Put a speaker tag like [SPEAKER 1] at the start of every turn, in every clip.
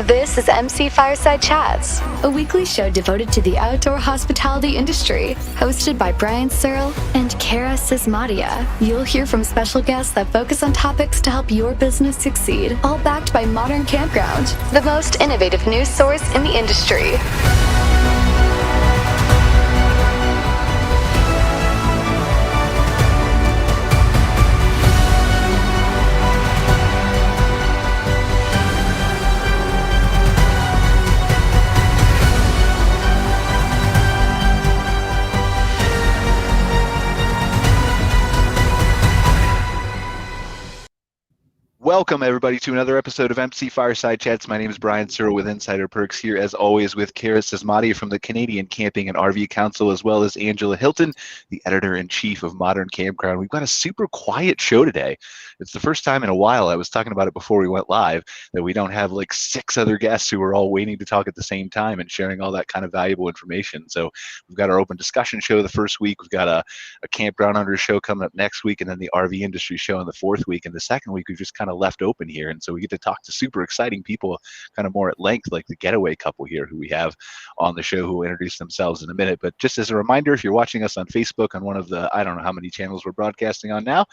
[SPEAKER 1] This is MC Fireside Chats, a weekly show devoted to the outdoor hospitality industry, hosted by Searl and Cara Csizmadia. You'll hear from special guests that focus on topics to help your business succeed, all backed by Modern Campground, the most innovative news source in the industry.
[SPEAKER 2] Welcome, everybody, to another episode of MC Fireside Chats. My name is Searl with Insider Perks, here as always with Cara Csizmadia from the Canadian Camping and RV Council, as well as Angela Hilton, the editor-in-chief of Modern Campground. We've got a super quiet show today. It's the first time in a while, I was talking about it before we went live, that we don't have like 6 other guests who are all waiting to talk at the same time and sharing all that kind of valuable information. So we've got our open discussion show the first week. We've got a campground under show coming up next week, and then the RV industry show in the 4th week. And the second week, we've just kind of left open here, and so we get to talk to super exciting people kind of more at length, like the Getaway Couple here, who we have on the show, who will introduce themselves in a minute. But just as a reminder, if you're watching us on Facebook on one of the, I don't know how many channels we're broadcasting on now,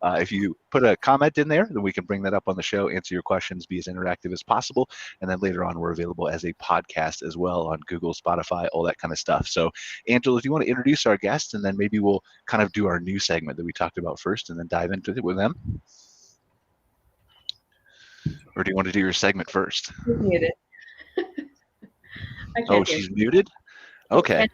[SPEAKER 2] if you put a comment in there, then we can bring that up on the show, answer your questions, be as interactive as possible, and then later on we're available as a podcast as well on Google, Spotify, all that kind of stuff. So Angela, do you want to introduce our guests, and then maybe we'll kind of do our new segment that we talked about first and then dive into it with them? Or do you want to do your segment first?
[SPEAKER 3] She's muted.
[SPEAKER 2] Oh, she's muted? Okay.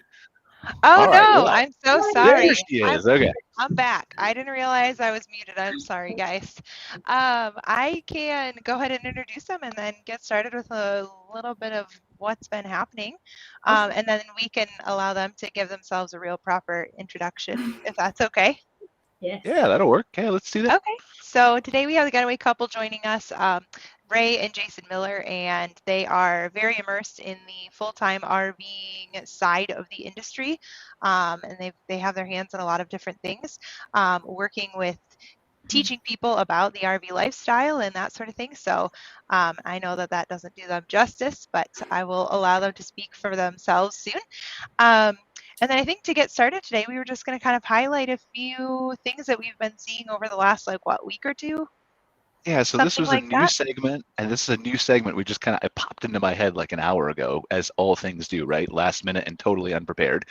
[SPEAKER 4] Oh,
[SPEAKER 2] right,
[SPEAKER 4] no,
[SPEAKER 2] well,
[SPEAKER 4] I'm so sorry.
[SPEAKER 2] There she is. Okay.
[SPEAKER 4] I'm back. I didn't realize I was muted. I'm sorry, guys. I can go ahead and introduce them and then get started with a little bit of what's been happening. And then we can allow them to give themselves a real proper introduction, if that's okay.
[SPEAKER 3] Yes.
[SPEAKER 2] Yeah, that'll work. Okay, let's do that.
[SPEAKER 4] Okay. So today we have the Getaway Couple joining us, Rae and Jason Miller, and they are very immersed in the full-time RVing side of the industry, and they have their hands on a lot of different things, working with teaching people about the RV lifestyle and that sort of thing. So I know that doesn't do them justice, but I will allow them to speak for themselves soon. And then I think to get started today, we were just going to kind of highlight a few things that we've been seeing over the last, week or two?
[SPEAKER 2] Yeah, so this was
[SPEAKER 4] Something
[SPEAKER 2] a
[SPEAKER 4] like
[SPEAKER 2] new
[SPEAKER 4] that.
[SPEAKER 2] segment, and this is a new segment we just kind of, it popped into my head like an hour ago, as all things do, right? Last minute and totally unprepared.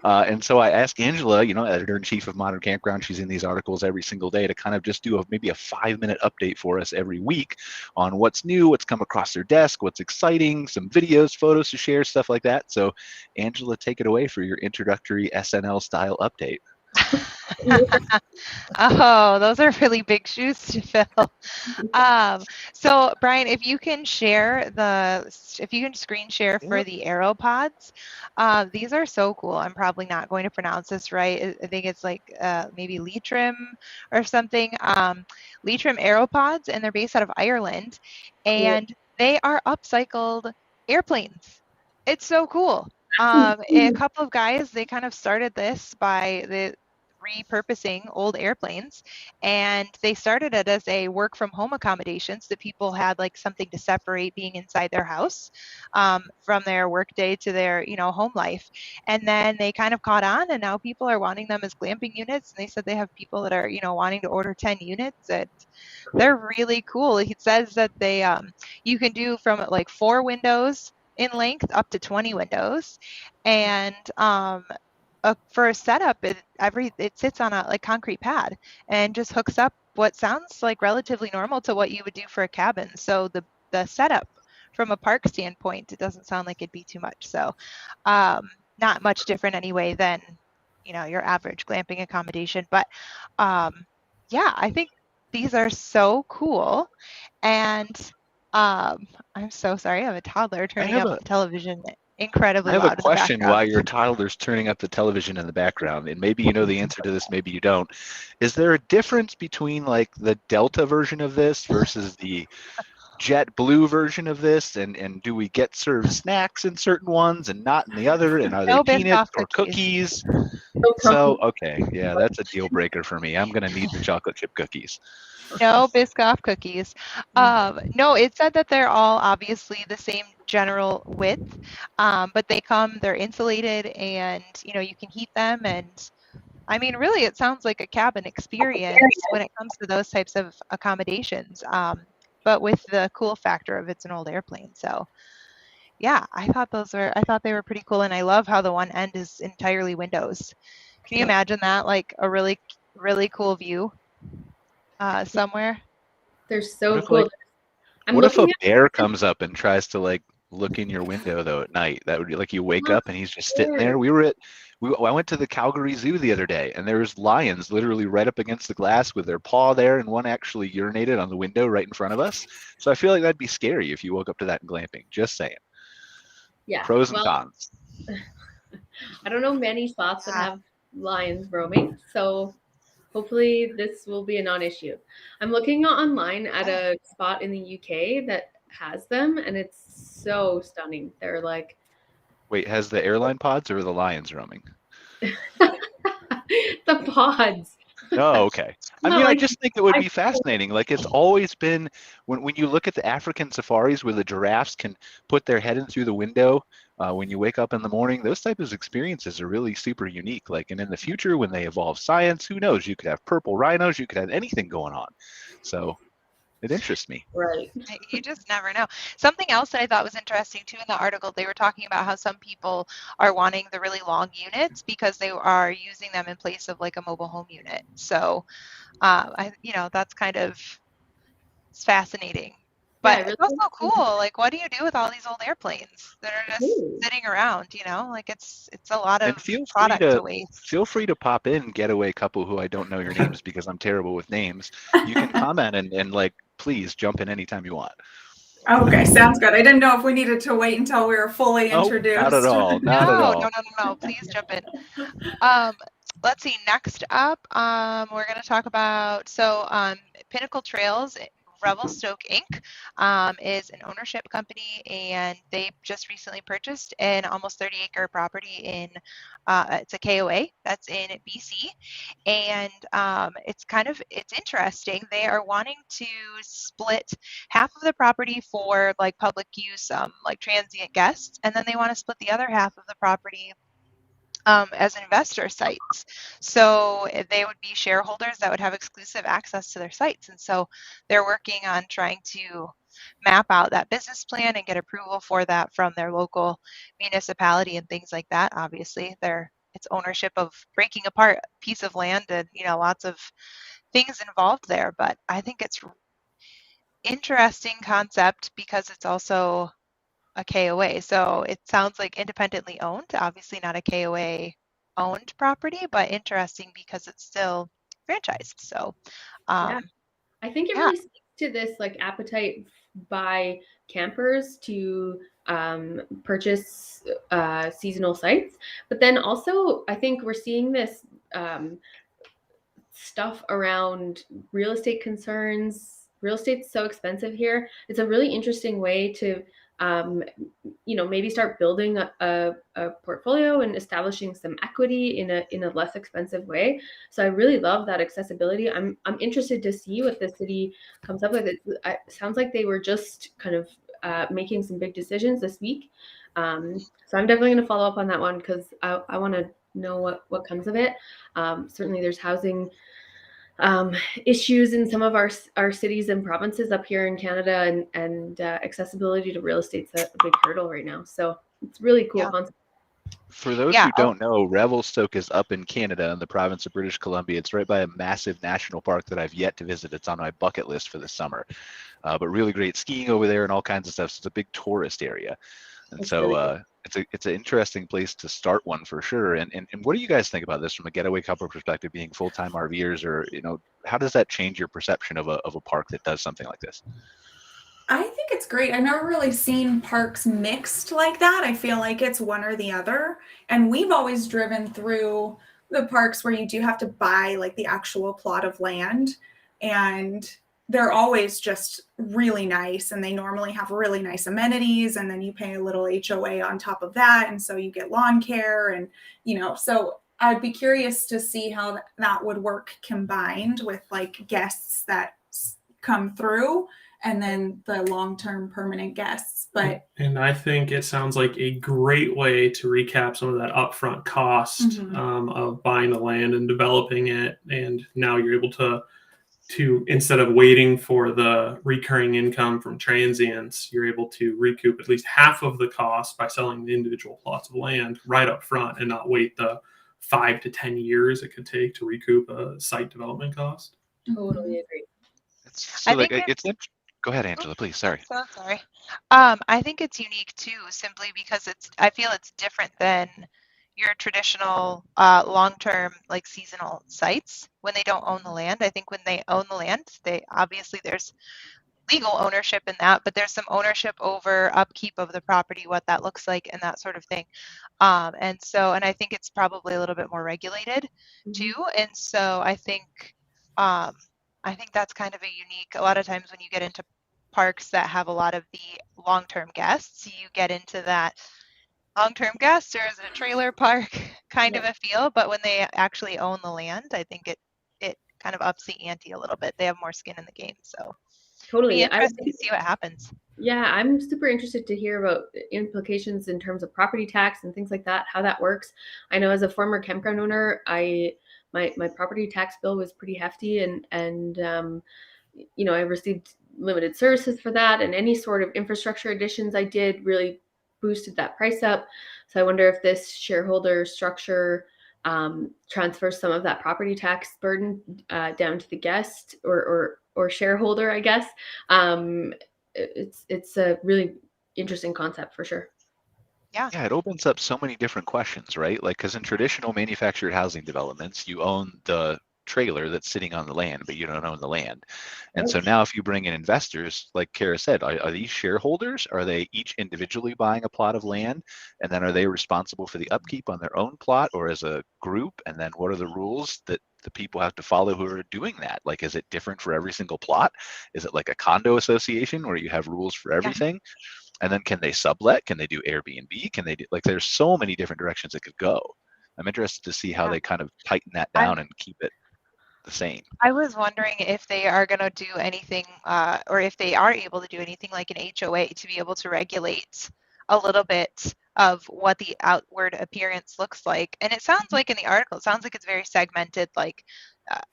[SPEAKER 2] And so I asked Angela, editor-in-chief of Modern Campground, she's in these articles every single day, to kind of just do maybe a 5-minute update for us every week on what's new, what's come across their desk, what's exciting, some videos, photos to share, stuff like that. So Angela, take it away for your introductory SNL-style update.
[SPEAKER 4] Oh, those are really big shoes to fill. So Brian, if you can screen share for the AeroPods, these are so cool. I'm probably not going to pronounce this right. I think it's maybe Leitrim or something. Leitrim AeroPods, and they're based out of Ireland, and they are upcycled airplanes. It's so cool. A couple of guys, they kind of started this by repurposing old airplanes, and they started it as a work from home accommodation, so that people had something to separate being inside their house from their work day to their home life. And then they kind of caught on, and now people are wanting them as glamping units, and they said they have people that are wanting to order 10 units. They're really cool. It says that they you can do from 4 windows in length up to 20 windows, and for a setup, it sits on a concrete pad and just hooks up what sounds relatively normal to what you would do for a cabin. So the setup from a park standpoint, it doesn't sound like it'd be too much. So not much different anyway than your average glamping accommodation. But yeah, I think these are so cool. And I'm so sorry, I have a toddler turning up the television incredibly loud.
[SPEAKER 2] I have a question while your toddler's turning up the television in the background, and maybe you know the answer to this, maybe you don't. Is there a difference between the Delta version of this versus the JetBlue version of this, and do we get served snacks in certain ones and not in the other, and are they
[SPEAKER 4] No
[SPEAKER 2] peanuts
[SPEAKER 4] Biscoff
[SPEAKER 2] or
[SPEAKER 4] cookies.
[SPEAKER 2] cookies? So okay, yeah, that's a deal breaker for me. I'm gonna need the chocolate chip cookies.
[SPEAKER 4] No Biscoff cookies. No, it said that they're all obviously the same general width, but they're insulated, and you can heat them. And I mean, really, it sounds like a cabin experience when it comes to those types of accommodations. But with the cool factor of it's an old airplane. So yeah, I thought they were pretty cool, and I love how the one end is entirely windows. Can you imagine that? Like a really, really cool view somewhere.
[SPEAKER 3] They're
[SPEAKER 2] What
[SPEAKER 3] so
[SPEAKER 2] if
[SPEAKER 3] cool. I'm
[SPEAKER 2] what if a
[SPEAKER 3] looking at
[SPEAKER 2] bear comes up and tries to like look in your window though at night? That would be like you wake up and he's just sitting there. I went to the Calgary Zoo the other day, and there was lions literally right up against the glass with their paw there, and one actually urinated on the window right in front of us. So I feel like that'd be scary if you woke up to that in glamping. Just saying.
[SPEAKER 3] Yeah.
[SPEAKER 2] Pros and cons.
[SPEAKER 3] I don't know many spots that have lions roaming, so hopefully this will be a non-issue. I'm looking online at a spot in the UK that has them, and it's so stunning. They're like
[SPEAKER 2] Wait, has the airline pods or the lions roaming?
[SPEAKER 3] the pods.
[SPEAKER 2] Oh, okay. I
[SPEAKER 3] Not
[SPEAKER 2] mean, I
[SPEAKER 3] like
[SPEAKER 2] just think it would be fascinating. Like it's always been when you look at the African safaris where the giraffes can put their head in through the window when you wake up in the morning, those types of experiences are really super unique. Like, and in the future, when they evolve science, who knows? You could have purple rhinos, you could have anything going on. So it interests me.
[SPEAKER 3] right.
[SPEAKER 4] You just never know. Something else that I thought was interesting too in the article, they were talking about how some people are wanting the really long units because they are using them in place of like a mobile home unit. So, that's kind of it's fascinating. But
[SPEAKER 3] Yeah,
[SPEAKER 4] it's also cool. Like, what do you do with all these old airplanes that are just sitting around? Like it's a lot of
[SPEAKER 2] And
[SPEAKER 4] product to waste.
[SPEAKER 2] feel free to pop in, Getaway Couple, who I don't know your names because I'm terrible with names. You can comment and like please jump in anytime you want.
[SPEAKER 5] Okay, sounds good. I didn't know if we needed to wait until we were fully introduced.
[SPEAKER 2] Not at all. Not at all.
[SPEAKER 4] No. Please jump in. Let's see. Next up, we're going to talk about Pinnacle Trails. Revelstoke Inc. Is an ownership company, and they just recently purchased an almost 30-acre property in it's a KOA that's in BC, and it's interesting. They are wanting to split half of the property for like public use, like transient guests, and then they want to split the other half of the property as investor sites. So they would be shareholders that would have exclusive access to their sites. And so they're working on trying to map out that business plan and get approval for that from their local municipality and things like that. Obviously, it's ownership of breaking apart a piece of land, and lots of things involved there. But I think it's interesting concept because it's also a KOA. So it sounds like independently owned, obviously not a KOA owned property, but interesting because it's still franchised. So
[SPEAKER 3] I think it really speaks to this like appetite by campers to purchase seasonal sites. But then also I think we're seeing this stuff around real estate concerns. Real estate's so expensive here. It's a really interesting way to maybe start building a portfolio and establishing some equity in a less expensive way. So I really love that accessibility. I'm interested to see what the city comes up with. It sounds like they were just kind of making some big decisions this week. So I'm definitely going to follow up on that one because I want to know what comes of it. Certainly there's housing issues in some of our cities and provinces up here in Canada, and accessibility to real estate's a big hurdle right now. So it's really cool concept.
[SPEAKER 2] For those who don't know, Revelstoke is up in Canada in the province of British Columbia. It's right by a massive national park that I've yet to visit. It's on my bucket list for the summer. But really great skiing over there and all kinds of stuff. So it's a big tourist area. And it's an interesting place to start one for sure. And what do you guys think about this from a Getaway Couple perspective, being full-time RVers, or how does that change your perception of a park that does something like this?
[SPEAKER 5] I think it's great. I've never really seen parks mixed like that. I feel like it's one or the other. And we've always driven through the parks where you do have to buy like the actual plot of land. And they're always just really nice, and they normally have really nice amenities, and then you pay a little HOA on top of that, and so you get lawn care, and so I'd be curious to see how that would work combined with like guests that come through, and then the long-term permanent guests.
[SPEAKER 6] And I think it sounds like a great way to recap some of that upfront cost of buying the land and developing it, and now you're able to instead of waiting for the recurring income from transients, you're able to recoup at least half of the cost by selling the individual plots of land right up front, and not wait the 5 to 10 years it could take to recoup a site development cost.
[SPEAKER 3] Totally agree.
[SPEAKER 2] Go ahead, Angela, please. Sorry.
[SPEAKER 4] So sorry. I think it's unique too, simply because I feel it's different than your traditional long-term like seasonal sites when they don't own the land. I think when they own the land, there's legal ownership in that, but there's some ownership over upkeep of the property, what that looks like, and that sort of thing. And I think it's probably a little bit more regulated too. And so I think that's kind of a unique. A lot of times when you get into parks that have a lot of the long-term guests, you get into that long-term guests, or is it a trailer park kind of a feel, but when they actually own the land, I think it kind of ups the ante a little bit. They have more skin in the game. So
[SPEAKER 3] Totally.
[SPEAKER 4] it'll be interesting to see what happens.
[SPEAKER 3] Yeah, I'm super interested to hear about implications in terms of property tax and things like that, how that works. I know as a former campground owner, my property tax bill was pretty hefty, and I received limited services for that, and any sort of infrastructure additions I did really boosted that price up. So I wonder if this shareholder structure transfers some of that property tax burden down to the guest or shareholder, I guess. It's a really interesting concept for sure.
[SPEAKER 4] Yeah,
[SPEAKER 2] it opens up so many different questions, right? Like, because in traditional manufactured housing developments, you own the trailer that's sitting on the land, but you don't own the land. And so now if you bring in investors, like Cara said, are these shareholders? Are they each individually buying a plot of land? And then are they responsible for the upkeep on their own plot or as a group? And then what are the rules that the people have to follow who are doing that? Like, is it different for every single plot? Is it like a condo association where you have rules for everything? Yeah. And then can they sublet? Can they do Airbnb? Can they do, like, there's so many different directions it could go. I'm interested to see how they kind of tighten that down and keep it the same.
[SPEAKER 4] I was wondering if they are going to do anything, or if they are able to do anything like an HOA to be able to regulate a little bit of what the outward appearance looks like. And it sounds like in the article, it sounds like it's very segmented, like,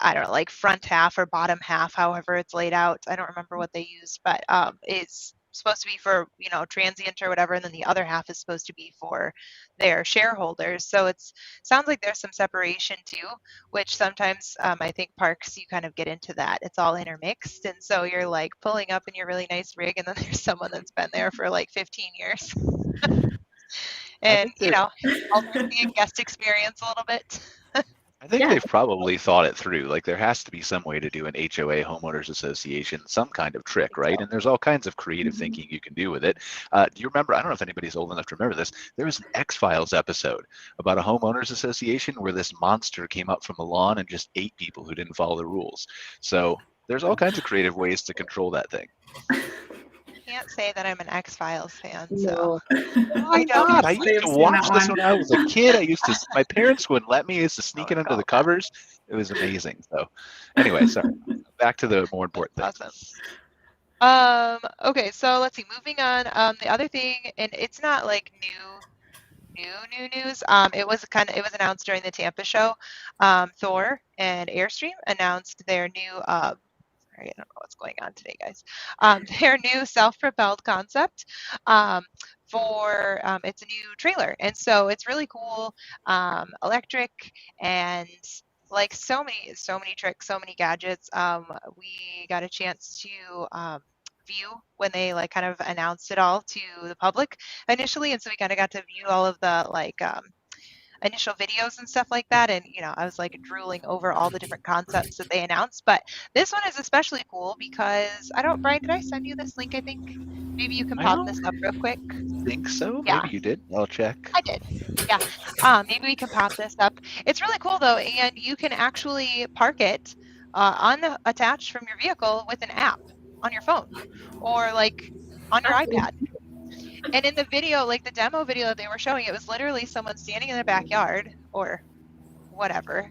[SPEAKER 4] I don't know, like front half or bottom half, however it's laid out. I don't remember what they used, but it's supposed to be for, transient or whatever, and then the other half is supposed to be for their shareholders. So it sounds like there's some separation too, which sometimes I think parks, you kind of get into that. It's all intermixed, and so you're like pulling up in your really nice rig, and then there's someone that's been there for like 15 years. And altering the guest experience a little bit.
[SPEAKER 2] I think they've probably thought it through. Like, there has to be some way to do an HOA, homeowners association, some kind of trick, right? And there's all kinds of creative thinking you can do with it. Do you remember, I don't know if anybody's old enough to remember this, there was an X-Files episode about a homeowners association where this monster came up from the lawn and just ate people who didn't follow the rules. So there's all kinds of creative ways to control that thing.
[SPEAKER 4] Can't say that I'm an X-Files fan. So
[SPEAKER 2] I used to watch this when I was a kid. My parents wouldn't let me. I used to sneak it under the covers. It was amazing. So anyway, sorry. Back to the more important things.
[SPEAKER 4] Awesome. Okay, so let's see. Moving on. The other thing, and it's not like new news. It was announced during the Tampa show. Thor and Airstream announced their new I don't know what's going on today, guys. Their new self-propelled concept for it's a new trailer, and so it's really cool, electric, and like so many tricks, so many gadgets. We got a chance to view when they like kind of announced it all to the public initially, and so we kind of got to view all of the like initial videos and stuff like that, and I was like drooling over all the different concepts that they announced. But this one is especially cool because Brian, did I send you this link? I think maybe you can pop this up real quick.
[SPEAKER 2] I think so.
[SPEAKER 4] Yeah.
[SPEAKER 2] Maybe you did. I'll check.
[SPEAKER 4] I did. Yeah. Maybe we can pop this up. It's really cool though, and you can actually park it attached from your vehicle with an app on your phone or like on your iPad. And in the video, like the demo video that they were showing, it was literally someone standing in the backyard or whatever,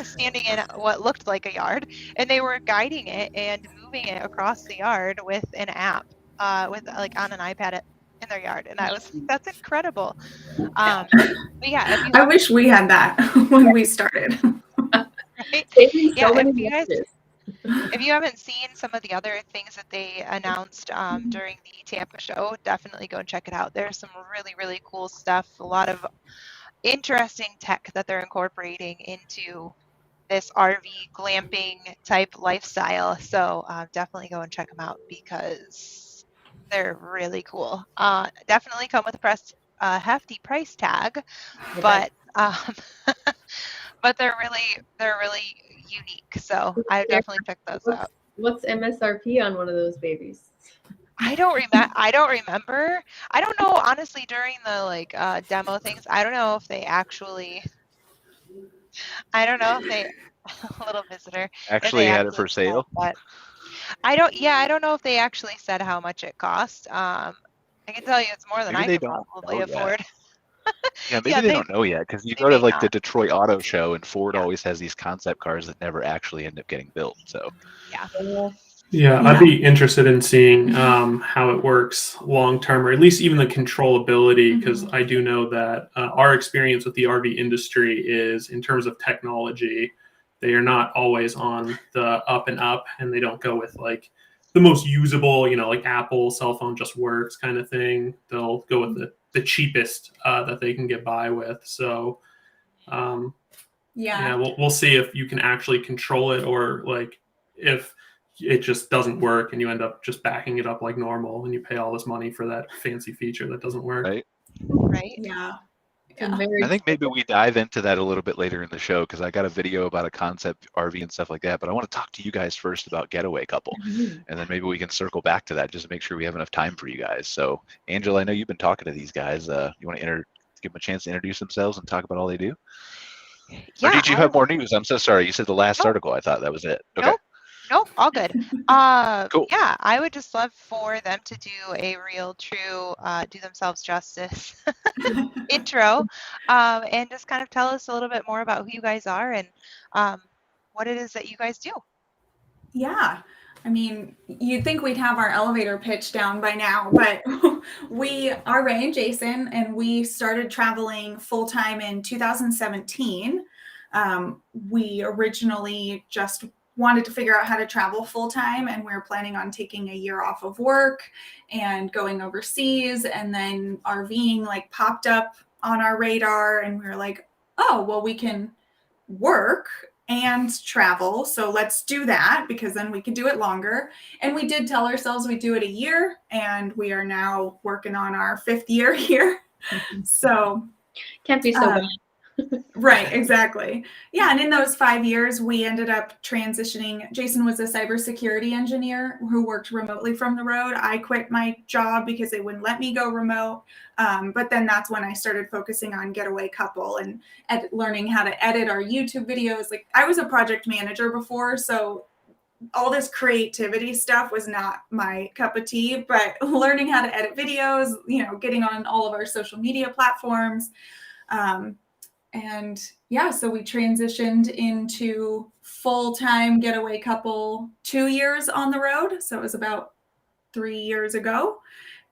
[SPEAKER 4] standing in what looked like a yard, and they were guiding it and moving it across the yard with an app, with like on an iPad in their yard, and that's incredible. But yeah, if you
[SPEAKER 5] I wish we had that when we started.
[SPEAKER 4] right?
[SPEAKER 3] Yeah,
[SPEAKER 4] If you haven't seen some of the other things that they announced during the Tampa show, definitely go and check it out. There's some really, really cool stuff, a lot of interesting tech that they're incorporating into this RV glamping type lifestyle. So definitely go and check them out because they're really cool. Definitely come with a hefty price tag, but but they're really unique. So I definitely check those out.
[SPEAKER 3] What's MSRP on one of those babies?
[SPEAKER 4] I don't remember. I don't know, honestly, during the like demo things, I don't know if they actually a little visitor
[SPEAKER 2] Actually had it for sale.
[SPEAKER 4] But I don't know if they actually said how much it cost. I can tell you it's more than
[SPEAKER 2] Maybe
[SPEAKER 4] I could probably afford.
[SPEAKER 2] Yeah, maybe they don't know yet, because you go to like the Detroit Auto Show and Ford always has these concept cars that never actually end up getting built. So
[SPEAKER 6] yeah, I'd be interested in seeing how it works long term, or at least even the controllability, because I do know that our experience with the RV industry is, in terms of technology, they are not always on the up and up, and they don't go with like the most usable, like Apple cell phone just works kind of thing. They'll go with the cheapest that they can get by with. So we'll see if you can actually control it, or like if it just doesn't work and you end up just backing it up like normal and you pay all this money for that fancy feature that doesn't work.
[SPEAKER 4] Right.
[SPEAKER 5] Yeah.
[SPEAKER 2] I think maybe we dive into that a little bit later in the show, because I got a video about a concept RV and stuff like that. But I want to talk to you guys first about Getaway Couple, and then maybe we can circle back to that just to make sure we have enough time for you guys. So, Angela, I know you've been talking to these guys. You want to give them a chance to introduce themselves and talk about all they do?
[SPEAKER 4] Yeah,
[SPEAKER 2] or did you have more news? I'm so sorry. You said the last article. I thought that was it. Okay.
[SPEAKER 4] Nope, all good.
[SPEAKER 2] Cool.
[SPEAKER 4] Yeah, I would just love for them to do a real, true, do themselves justice intro, and just kind of tell us a little bit more about who you guys are and what it is that you guys do.
[SPEAKER 5] Yeah. I mean, you'd think we'd have our elevator pitch down by now, but we are Rae and Jason, and we started traveling full-time in 2017. We originally just wanted to figure out how to travel full-time, and we were planning on taking a year off of work and going overseas, and then RVing like popped up on our radar, and we were like, oh, well, we can work and travel, so let's do that, because then we could do it longer. And we did tell ourselves we'd do it a year, and we are now working on our 5th year here. So
[SPEAKER 3] can't be so bad.
[SPEAKER 5] Right, exactly. Yeah, and in those 5 years, we ended up transitioning. Jason was a cybersecurity engineer who worked remotely from the road. I quit my job because they wouldn't let me go remote. But then that's when I started focusing on Getaway Couple and learning how to edit our YouTube videos. Like, I was a project manager before, so all this creativity stuff was not my cup of tea, but learning how to edit videos, getting on all of our social media platforms. And yeah, so we transitioned into full-time Getaway Couple 2 years on the road. So it was about 3 years ago.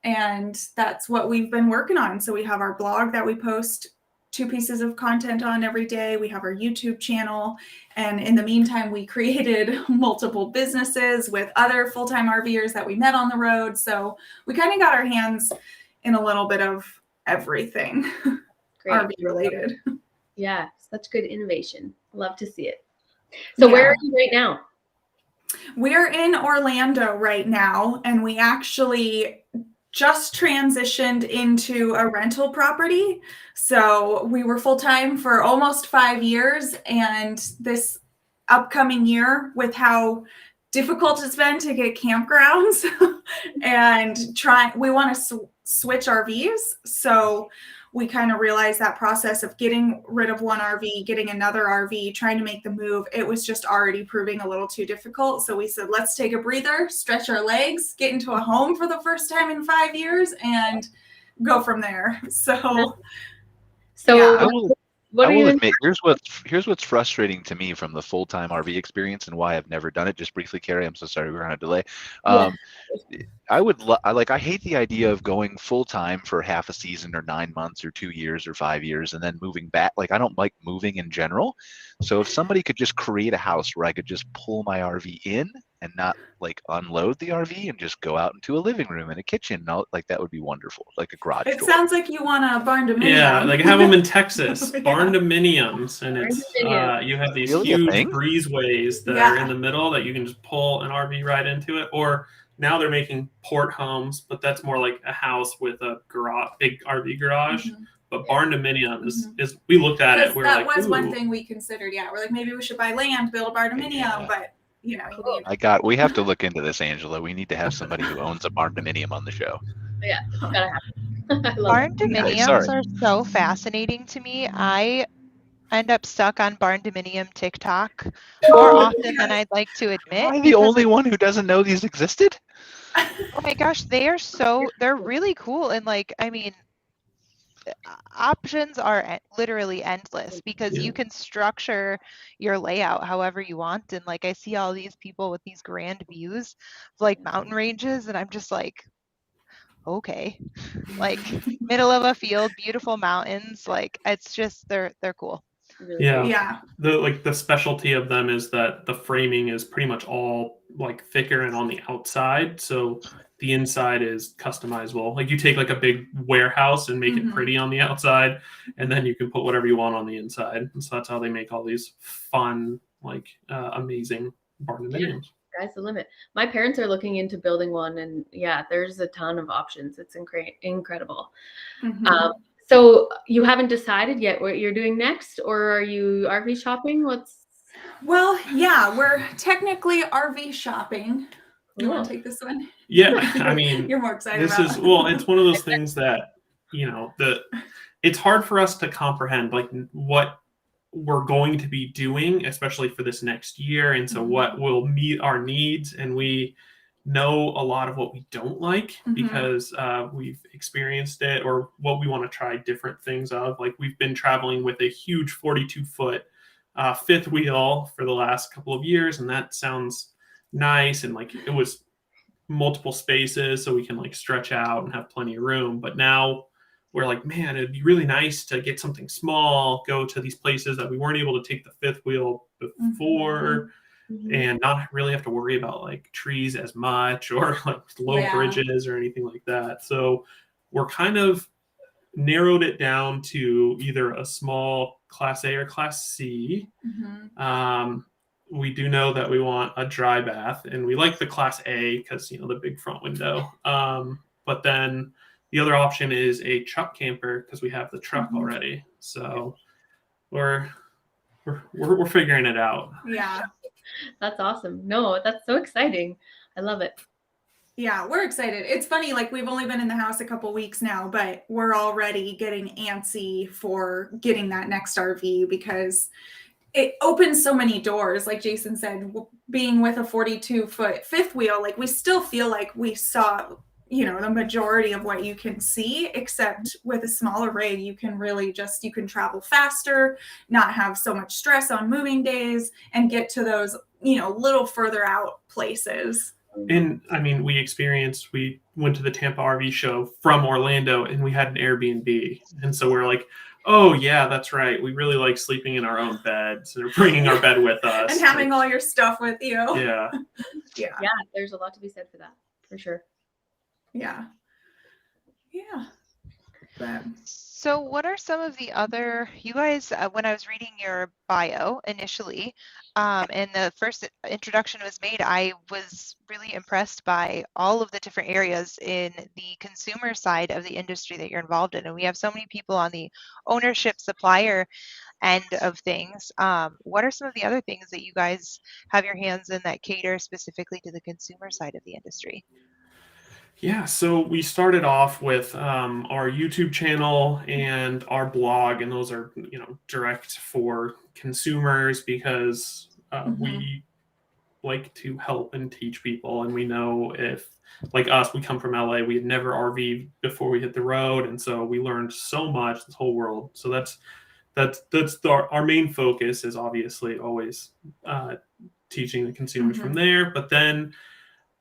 [SPEAKER 5] And that's what we've been working on. So we have our blog that we post 2 pieces of content on every day. We have our YouTube channel. And in the meantime, we created multiple businesses with other full-time RVers that we met on the road. So we kind of got our hands in a little bit of everything RV related.
[SPEAKER 3] Yeah, such good innovation. Love to see it. So where are you right now?
[SPEAKER 5] We're in Orlando right now, and we actually just transitioned into a rental property. So we were full-time for almost 5 years, and this upcoming year, with how difficult it's been to get campgrounds and we want to switch RVs. So we kind of realized that process of getting rid of one RV, getting another RV, trying to make the move, it was just already proving a little too difficult. So we said, let's take a breather, stretch our legs, get into a home for the first time in 5 years, and go from there. So
[SPEAKER 3] So
[SPEAKER 2] I will
[SPEAKER 3] what
[SPEAKER 2] I
[SPEAKER 3] are
[SPEAKER 2] will
[SPEAKER 3] you
[SPEAKER 2] admit, here's what's frustrating to me from the full-time RV experience and why I've never done it. Just briefly, Carrie, I'm so sorry we're on a delay.
[SPEAKER 3] Yeah.
[SPEAKER 2] I hate the idea of going full-time for half a season or 9 months or 2 years or 5 years and then moving back. Like, I don't like moving in general. So if somebody could just create a house where I could just pull my RV in and not like unload the RV and just go out into a living room and a kitchen, like that would be wonderful, like a garage
[SPEAKER 5] it
[SPEAKER 2] door.
[SPEAKER 5] sounds like you want a barn dominium.
[SPEAKER 6] Yeah, like have them in Texas, barn dominiums, and
[SPEAKER 3] Barn
[SPEAKER 6] it's
[SPEAKER 3] dominium.
[SPEAKER 6] you have these
[SPEAKER 2] Really a
[SPEAKER 6] huge
[SPEAKER 2] thing?
[SPEAKER 6] breezeways that are in the middle that you can just pull an RV right into it. Or now they're making port homes, but that's more like a house with a garage, big RV garage. But barn dominium is we looked at it. We were
[SPEAKER 5] that
[SPEAKER 6] like,
[SPEAKER 5] was
[SPEAKER 6] ooh.
[SPEAKER 5] one thing we considered. Yeah, we're like, maybe we should buy land, build a barn dominium,
[SPEAKER 2] Yeah.
[SPEAKER 5] but you know,
[SPEAKER 3] Cool.
[SPEAKER 2] We have to look into this, Angela. We need to have somebody who owns a barn dominium on the show.
[SPEAKER 3] Yeah, it's gotta happen. I love
[SPEAKER 4] Barn
[SPEAKER 3] it.
[SPEAKER 4] dominiums
[SPEAKER 2] sorry.
[SPEAKER 4] are so fascinating to me. I end up stuck on barn dominium TikTok more often than I'd like to admit.
[SPEAKER 2] Am I the
[SPEAKER 4] because
[SPEAKER 2] only one who doesn't know these existed?
[SPEAKER 4] oh my gosh, they're really cool. And like, I mean, options are literally endless because you can structure your layout however you want. And like, I see all these people with these grand views of like mountain ranges, and I'm just like, okay, like middle of a field, beautiful mountains. Like, it's just, they're cool.
[SPEAKER 3] Really
[SPEAKER 6] Yeah.
[SPEAKER 3] cool.
[SPEAKER 5] Yeah.
[SPEAKER 6] The specialty of them is that the framing is pretty much all like thicker and on the outside, so the inside is customizable. Like you take like a big warehouse and make it pretty on the outside, and then you can put whatever you want on the inside. And so that's how they make all these fun, like amazing barn dominiums.
[SPEAKER 3] Sky's the limit. My parents are looking into building one, and yeah, there's a ton of options. It's incredible. So you haven't decided yet what you're doing next, or are you RV shopping?
[SPEAKER 5] Well, yeah, we're technically RV shopping. You want to take this one?
[SPEAKER 6] Yeah, I mean,
[SPEAKER 5] you're more excited
[SPEAKER 6] this
[SPEAKER 5] about.
[SPEAKER 6] is it's one of those things that, you know, it's hard for us to comprehend like what we're going to be doing, especially for this next year, and so what will meet our needs. And we know a lot of what we don't like because we've experienced it, or what we want to try different things of. Like we've been traveling with a huge 42-foot fifth wheel for the last couple of years, and that sounds nice, and like it was multiple spaces so we can like stretch out and have plenty of room. But now we're like, man, it'd be really nice to get something small, go to these places that we weren't able to take the fifth wheel before, and not really have to worry about like trees as much, or like low bridges or anything like that. So we're kind of narrowed it down to either a small Class A or Class C. We do know that we want a dry bath, and we like the Class A because, you know, the big front window. But then the other option is a truck camper because we have the truck already. So we're figuring it out.
[SPEAKER 5] Yeah.
[SPEAKER 3] That's awesome. No, that's so exciting. I love it.
[SPEAKER 5] Yeah, we're excited. It's funny, like we've only been in the house a couple weeks now, but we're already getting antsy for getting that next RV because it opens so many doors. Like Jason said, being with a 42-foot fifth wheel, like we still feel like we saw, you know, the majority of what you can see, except with a smaller rig, you can really you can travel faster, not have so much stress on moving days, and get to those, you know, little further out places.
[SPEAKER 6] And I mean, we went to the Tampa RV show from Orlando, and we had an Airbnb. And so we're like, oh yeah, that's right. We really like sleeping in our own beds and bringing our bed with us.
[SPEAKER 5] And having all your stuff with you.
[SPEAKER 6] Yeah.
[SPEAKER 3] Yeah, there's a lot to be said for that, for sure.
[SPEAKER 5] Yeah. But
[SPEAKER 4] So what are some of the other, you guys, when I was reading your bio initially, and the first introduction was made, I was really impressed by all of the different areas in the consumer side of the industry that you're involved in. And we have so many people on the ownership supplier end of things. What are some of the other things that you guys have your hands in that cater specifically to the consumer side of the industry?
[SPEAKER 6] Yeah, so we started off with our YouTube channel and our blog, and those are direct for consumers because we like to help and teach people, and we know if, like us, we come from LA, we had never RV'd before we hit the road, and so we learned so much, this whole world. So our main focus is obviously always teaching the consumers from there, but then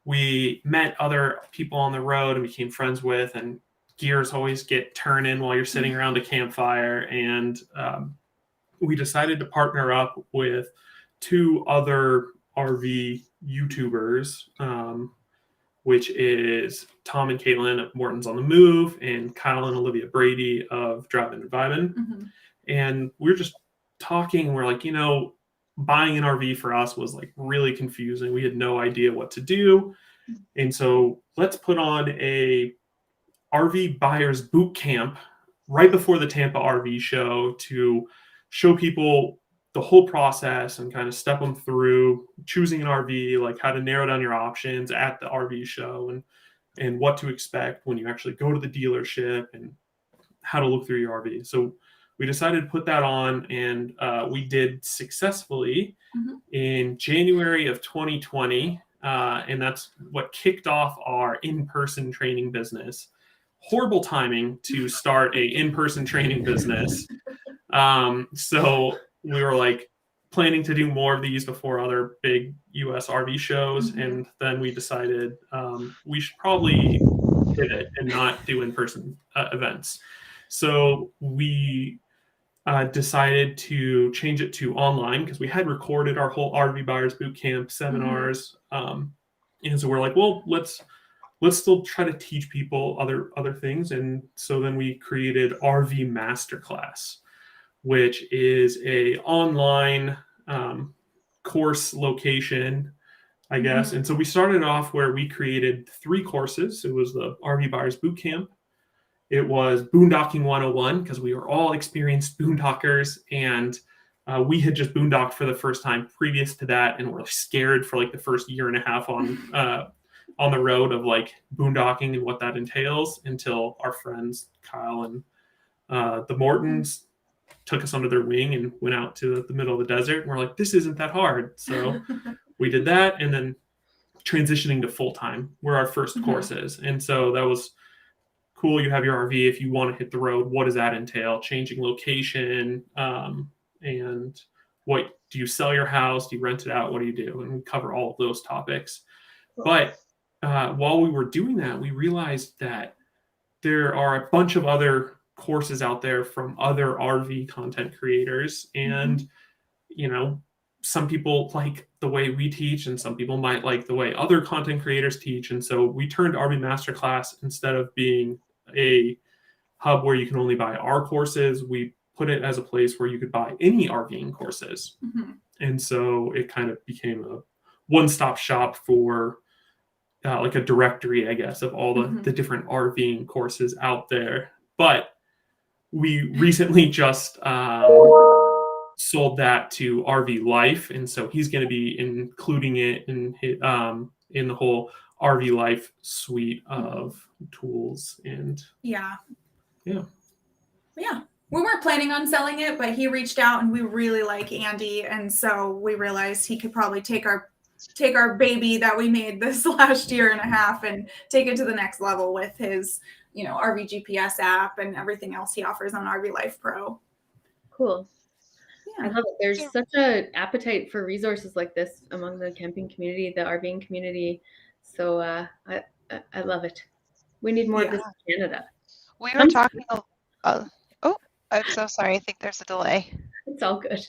[SPEAKER 6] we met other people on the road and became friends with, and gears always get turning while you're sitting around a campfire. And we decided to partner up with two other RV YouTubers, which is Tom and Caitlin of Morton's on the Move and Kyle and Olivia Brady of Driving and Vibin'. And we're just talking. We're like, buying an RV for us was like really confusing. We had no idea what to do. And so let's put on a RV buyers boot camp right before the Tampa RV show to show people the whole process and kind of step them through choosing an RV, like how to narrow down your options at the RV show and what to expect when you actually go to the dealership and how to look through your RV. So we decided to put that on, and we did successfully in January of 2020. And that's what kicked off our in-person training business. Horrible timing to start a in-person training business. So we were like planning to do more of these before other big US RV shows. And then we decided we should probably pivot and not do in-person events. So we decided to change it to online because we had recorded our whole RV buyers bootcamp seminars. And so we're like, well, let's still try to teach people other things. And so then we created RV Masterclass, which is a online course location, I guess. And so we started off where we created 3 courses. It was the RV Buyers Bootcamp. It was Boondocking 101 because we were all experienced boondockers, and we had just boondocked for the first time previous to that, and were scared for like the first year and a half on the road of like boondocking and what that entails, until our friends Kyle and the Mortons took us under their wing and went out to the middle of the desert, and we're like, this isn't that hard. So we did that, and then transitioning to full-time were our first courses. And so that was cool. You have your RV. If you want to hit the road, what does that entail? Changing location, and what do you sell your house? Do you rent it out? What do you do? And we cover all of those topics. But while we were doing that, we realized that there are a bunch of other courses out there from other RV content creators. And, some people like the way we teach, and some people might like the way other content creators teach. And so we turned RV Masterclass, instead of being a hub where you can only buy our courses, we put it as a place where you could buy any RVing courses. And so it kind of became a one-stop shop for like a directory, I guess, of all the different RVing courses out there. But we recently just sold that to RV Life, and so he's going to be including it in the whole RV Life suite of tools. And
[SPEAKER 5] yeah, we weren't planning on selling it, but he reached out, and we really like Andy, and so we realized he could probably take our baby that we made this last year and a half and take it to the next level with his RV GPS app and everything else he offers on RV Life Pro.
[SPEAKER 3] Cool. I love it. There's such an appetite for resources like this among the camping community, the RVing community. So I love it. We need more of this in Canada.
[SPEAKER 4] We were talking. Oh, I'm so sorry. I think there's a delay.
[SPEAKER 3] It's all good.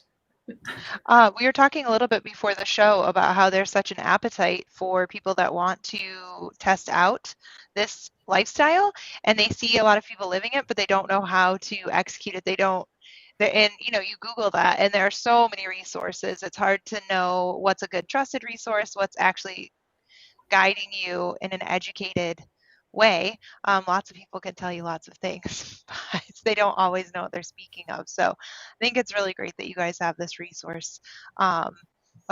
[SPEAKER 4] We were talking a little bit before the show about how there's such an appetite for people that want to test out this lifestyle, and they see a lot of people living it, but they don't know how to execute it. And you Google that, and there are so many resources. It's hard to know what's a good trusted resource, what's actually guiding you in an educated way. Lots of people can tell you lots of things, but they don't always know what they're speaking of. So I think it's really great that you guys have this resource of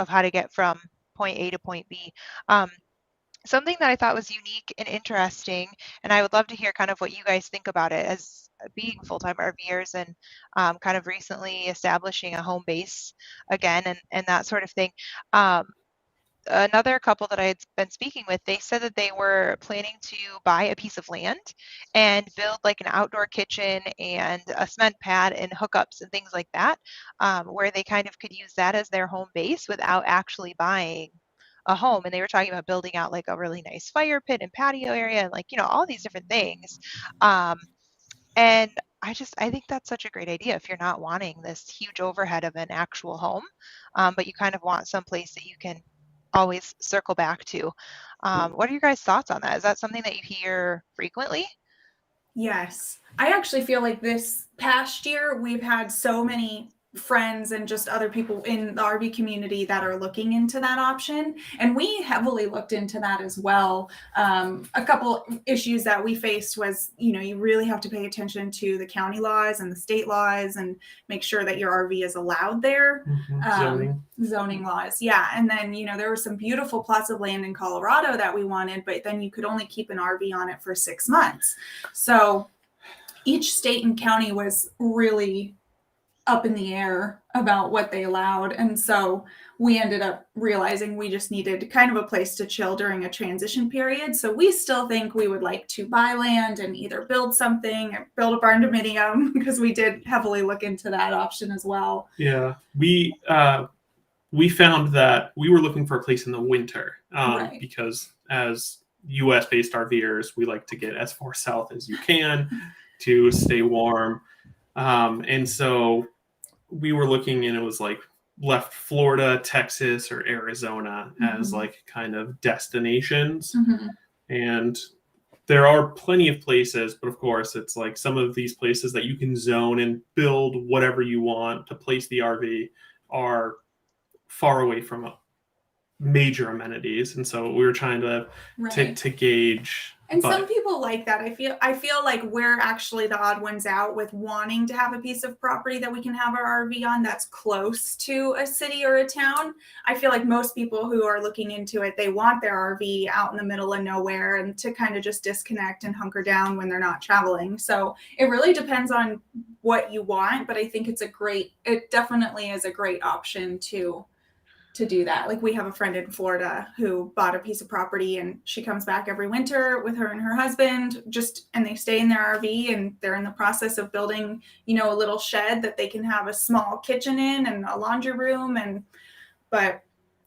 [SPEAKER 4] how to get from point A to point B. something that I thought was unique and interesting, and I would love to hear kind of what you guys think about it as being full-time RVers and kind of recently establishing a home base again and that sort of thing. Another couple that I had been speaking with, they said that they were planning to buy a piece of land and build like an outdoor kitchen and a cement pad and hookups and things like that, where they kind of could use that as their home base without actually buying a home. And they were talking about building out like a really nice fire pit and patio area and like, all these different things. And I think that's such a great idea if you're not wanting this huge overhead of an actual home, but you kind of want some place that you can always circle back to. What are your guys' thoughts on that? Is that something that you hear frequently?
[SPEAKER 5] Yes. I actually feel like this past year, we've had so many friends and just other people in the RV community that are looking into that option. And we heavily looked into that as well. A couple issues that we faced was, you really have to pay attention to the county laws and the state laws and make sure that your RV is allowed there. Zoning laws. Yeah. And then, there were some beautiful plots of land in Colorado that we wanted, but then you could only keep an RV on it for 6 months. So each state and county was really up in the air about what they allowed. And so we ended up realizing we just needed kind of a place to chill during a transition period. So we still think we would like to buy land and either build something or build a barn dominium, because we did heavily look into that option as well.
[SPEAKER 6] Yeah. We found that we were looking for a place in the winter
[SPEAKER 5] Right.
[SPEAKER 6] because as US based RVers, we like to get as far south as you can to stay warm. And so we were looking, and it was like left Florida, Texas, or Arizona as like kind of destinations. And there are plenty of places, but of course it's like some of these places that you can zone and build whatever you want to place the RV are far away from major amenities. And so we were trying to gauge.
[SPEAKER 5] And some people like that. I feel like we're actually the odd ones out with wanting to have a piece of property that we can have our RV on that's close to a city or a town. I feel like most people who are looking into it, they want their RV out in the middle of nowhere and to kind of just disconnect and hunker down when they're not traveling. So it really depends on what you want, but I think it definitely is a great option to do that. Like we have a friend in Florida who bought a piece of property, and she comes back every winter with her and her husband, and they stay in their RV, and they're in the process of building, a little shed that they can have a small kitchen in and a laundry room. But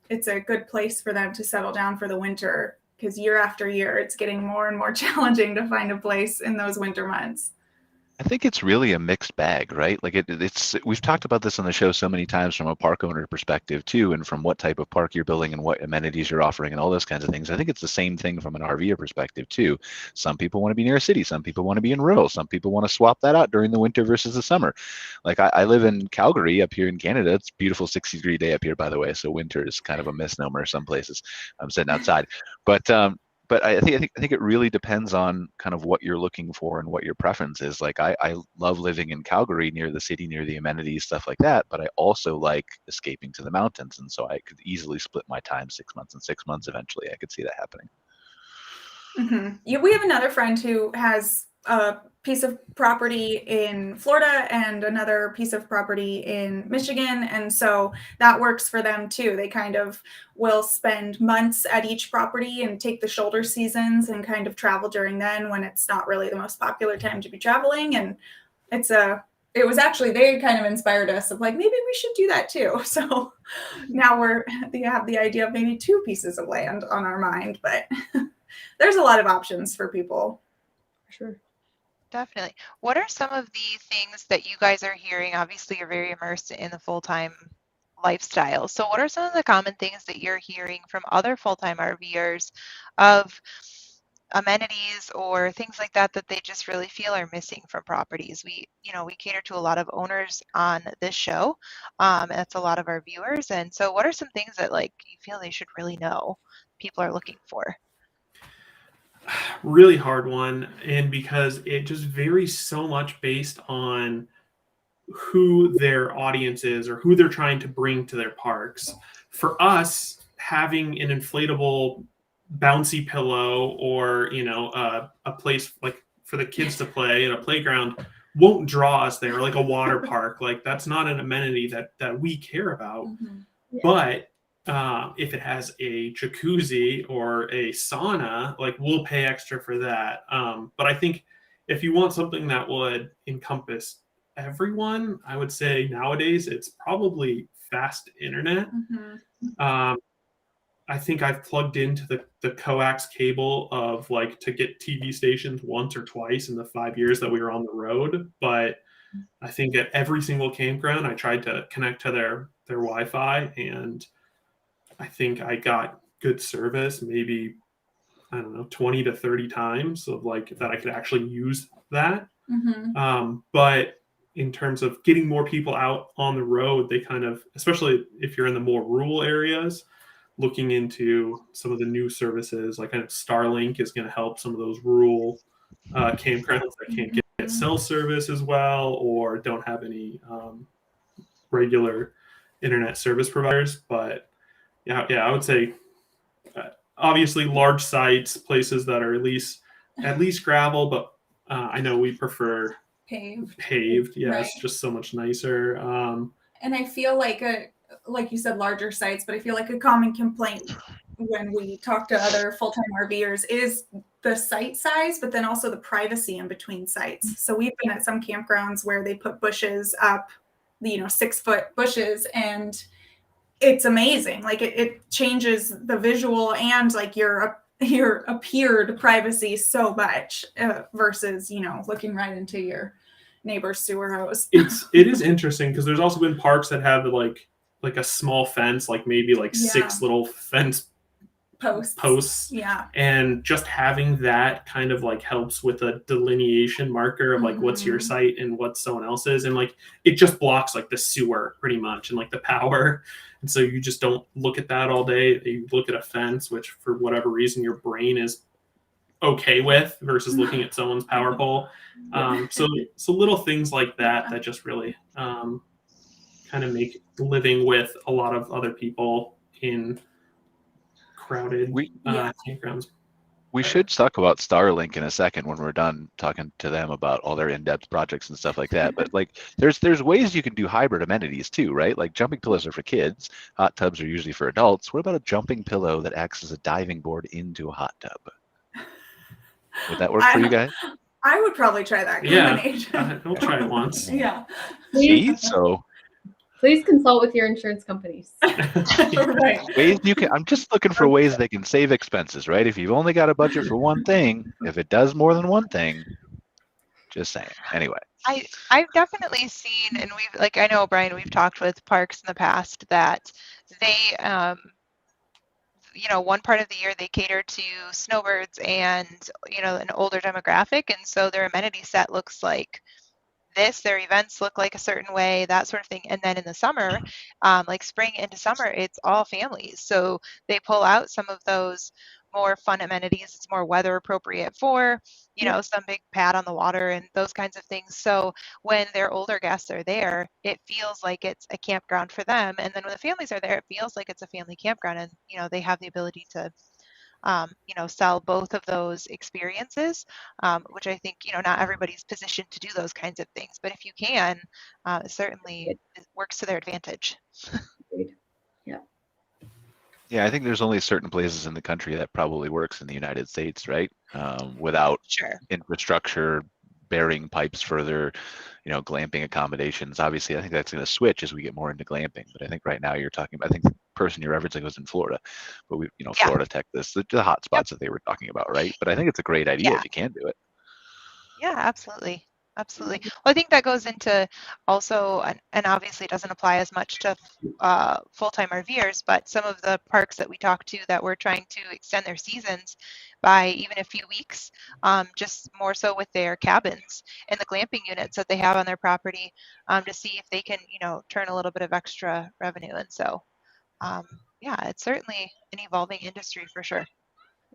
[SPEAKER 5] it's a good place for them to settle down for the winter, because year after year, it's getting more and more challenging to find a place in those winter months.
[SPEAKER 2] I think it's really a mixed bag, right? Like we've talked about this on the show so many times from a park owner perspective too, and from what type of park you're building and what amenities you're offering and all those kinds of things. I think it's the same thing from an RVer perspective too. Some people want to be near a city, some people want to be in rural, some people want to swap that out during the winter versus the summer. Like I live in Calgary up here in Canada. It's a beautiful 60-degree day up here, by the way. So winter is kind of a misnomer some places. I'm sitting outside, but I think it really depends on kind of what you're looking for and what your preference is. Like I love living in Calgary near the city, near the amenities, stuff like that. But I also like escaping to the mountains. And so I could easily split my time 6 months and 6 months. Eventually, I could see that happening.
[SPEAKER 5] Yeah, we have another friend who has a piece of property in Florida and another piece of property in Michigan. And so that works for them too. They kind of will spend months at each property and take the shoulder seasons and kind of travel during then, when it's not really the most popular time to be traveling. And it was actually, they kind of inspired us of like, maybe we should do that too. So now they have the idea of maybe 2 pieces of land on our mind, but there's a lot of options for people.
[SPEAKER 3] For sure.
[SPEAKER 4] Definitely. What are some of the things that you guys are hearing? Obviously, you're very immersed in the full-time lifestyle. So what are some of the common things that you're hearing from other full-time RVers of amenities or things like that they just really feel are missing from properties? We cater to a lot of owners on this show. That's a lot of our viewers. And so what are some things that like you feel they should really know people are looking for?
[SPEAKER 6] Really hard one, and because it just varies so much based on who their audience is or who they're trying to bring to their parks. For us, having an inflatable bouncy pillow or, you know, a place like for the kids to play in a playground won't draw us there, like a water park. Like that's not an amenity that we care about.
[SPEAKER 3] Yeah.
[SPEAKER 6] But if it has a jacuzzi or a sauna, like we'll pay extra for that. But I think if you want something that would encompass everyone, I would say nowadays it's probably fast internet. I think I've plugged into the coax cable of like to get TV stations once or twice in the 5 years that we were on the road. But I think at every single campground, I tried to connect to their Wi-Fi, and I think I got good service, maybe, I don't know, 20 to 30 times of like that I could actually use that. But in terms of getting more people out on the road, they kind of, especially if you're in the more rural areas, looking into some of the new services, like kind of Starlink is going to help some of those rural campgrounds that can't get cell service as well, or don't have any regular internet service providers. But yeah, I would say obviously large sites, places that are at least gravel, but I know we prefer paved. Yeah,
[SPEAKER 5] Right.
[SPEAKER 6] It's just so much nicer.
[SPEAKER 5] And I feel like you said, larger sites, but I feel like a common complaint when we talk to other full-time RVers is the site size, but then also the privacy in between sites. So we've been at some campgrounds where they put bushes up, 6-foot bushes, and it's amazing. Like it changes the visual and like your appeared privacy so much versus, looking right into your neighbor's sewer hose.
[SPEAKER 6] It is interesting because there's also been parks that have like a small fence, like maybe like 6 little fence posts.
[SPEAKER 5] Yeah.
[SPEAKER 6] And just having that kind of like helps with a delineation marker of like what's your site and what someone else's. And like it just blocks like the sewer pretty much and like the power. And so you just don't look at that all day. You look at a fence, which for whatever reason your brain is okay with, versus looking at someone's power pole. So little things like that just really kind of make living with a lot of other people in crowded campgrounds.
[SPEAKER 2] We should talk about Starlink in a second when we're done talking to them about all their in-depth projects and stuff like that. But like, there's ways you can do hybrid amenities too, right? Like jumping pillows are for kids, hot tubs are usually for adults. What about a jumping pillow that acts as a diving board into a hot tub? Would that work for you guys?
[SPEAKER 5] I would probably try that combination.
[SPEAKER 6] Yeah, we'll try it once.
[SPEAKER 5] Yeah.
[SPEAKER 2] See, so
[SPEAKER 3] Please consult with your insurance companies.
[SPEAKER 5] Right.
[SPEAKER 2] ways you can. I'm just looking for ways they can save expenses, right? If you've only got a budget for one thing, if it does more than one thing, just saying. Anyway,
[SPEAKER 4] I've definitely seen, and I know, Brian, we've talked with parks in the past that they, one part of the year they cater to snowbirds and, an older demographic. And so their amenity set looks like this, their events look like a certain way, that sort of thing. And then in the summer, like spring into summer, it's all families. So they pull out some of those more fun amenities. It's more weather appropriate for, some big pad on the water and those kinds of things. So when their older guests are there, it feels like it's a campground for them. And then when the families are there, it feels like it's a family campground. And, they have the ability to sell both of those experiences, which I think, not everybody's positioned to do those kinds of things. But if you can, certainly it works to their advantage.
[SPEAKER 3] Yeah.
[SPEAKER 2] yeah, I think there's only certain places in the country that probably works in the United States, right? Without infrastructure, burying pipes further, glamping accommodations. Obviously, I think that's going to switch as we get more into glamping. But I think right now you're talking about, I think the person you're referencing was in Florida, but Florida, Texas, the hot spots that they were talking about, right? But I think it's a great idea if you can do it.
[SPEAKER 4] Yeah, absolutely. Absolutely. Well, I think that goes into also, and obviously it doesn't apply as much to full-time RVers, but some of the parks that we talked to that were trying to extend their seasons by even a few weeks, just more so with their cabins and the glamping units that they have on their property, to see if they can, turn a little bit of extra revenue. And so, it's certainly an evolving industry for sure.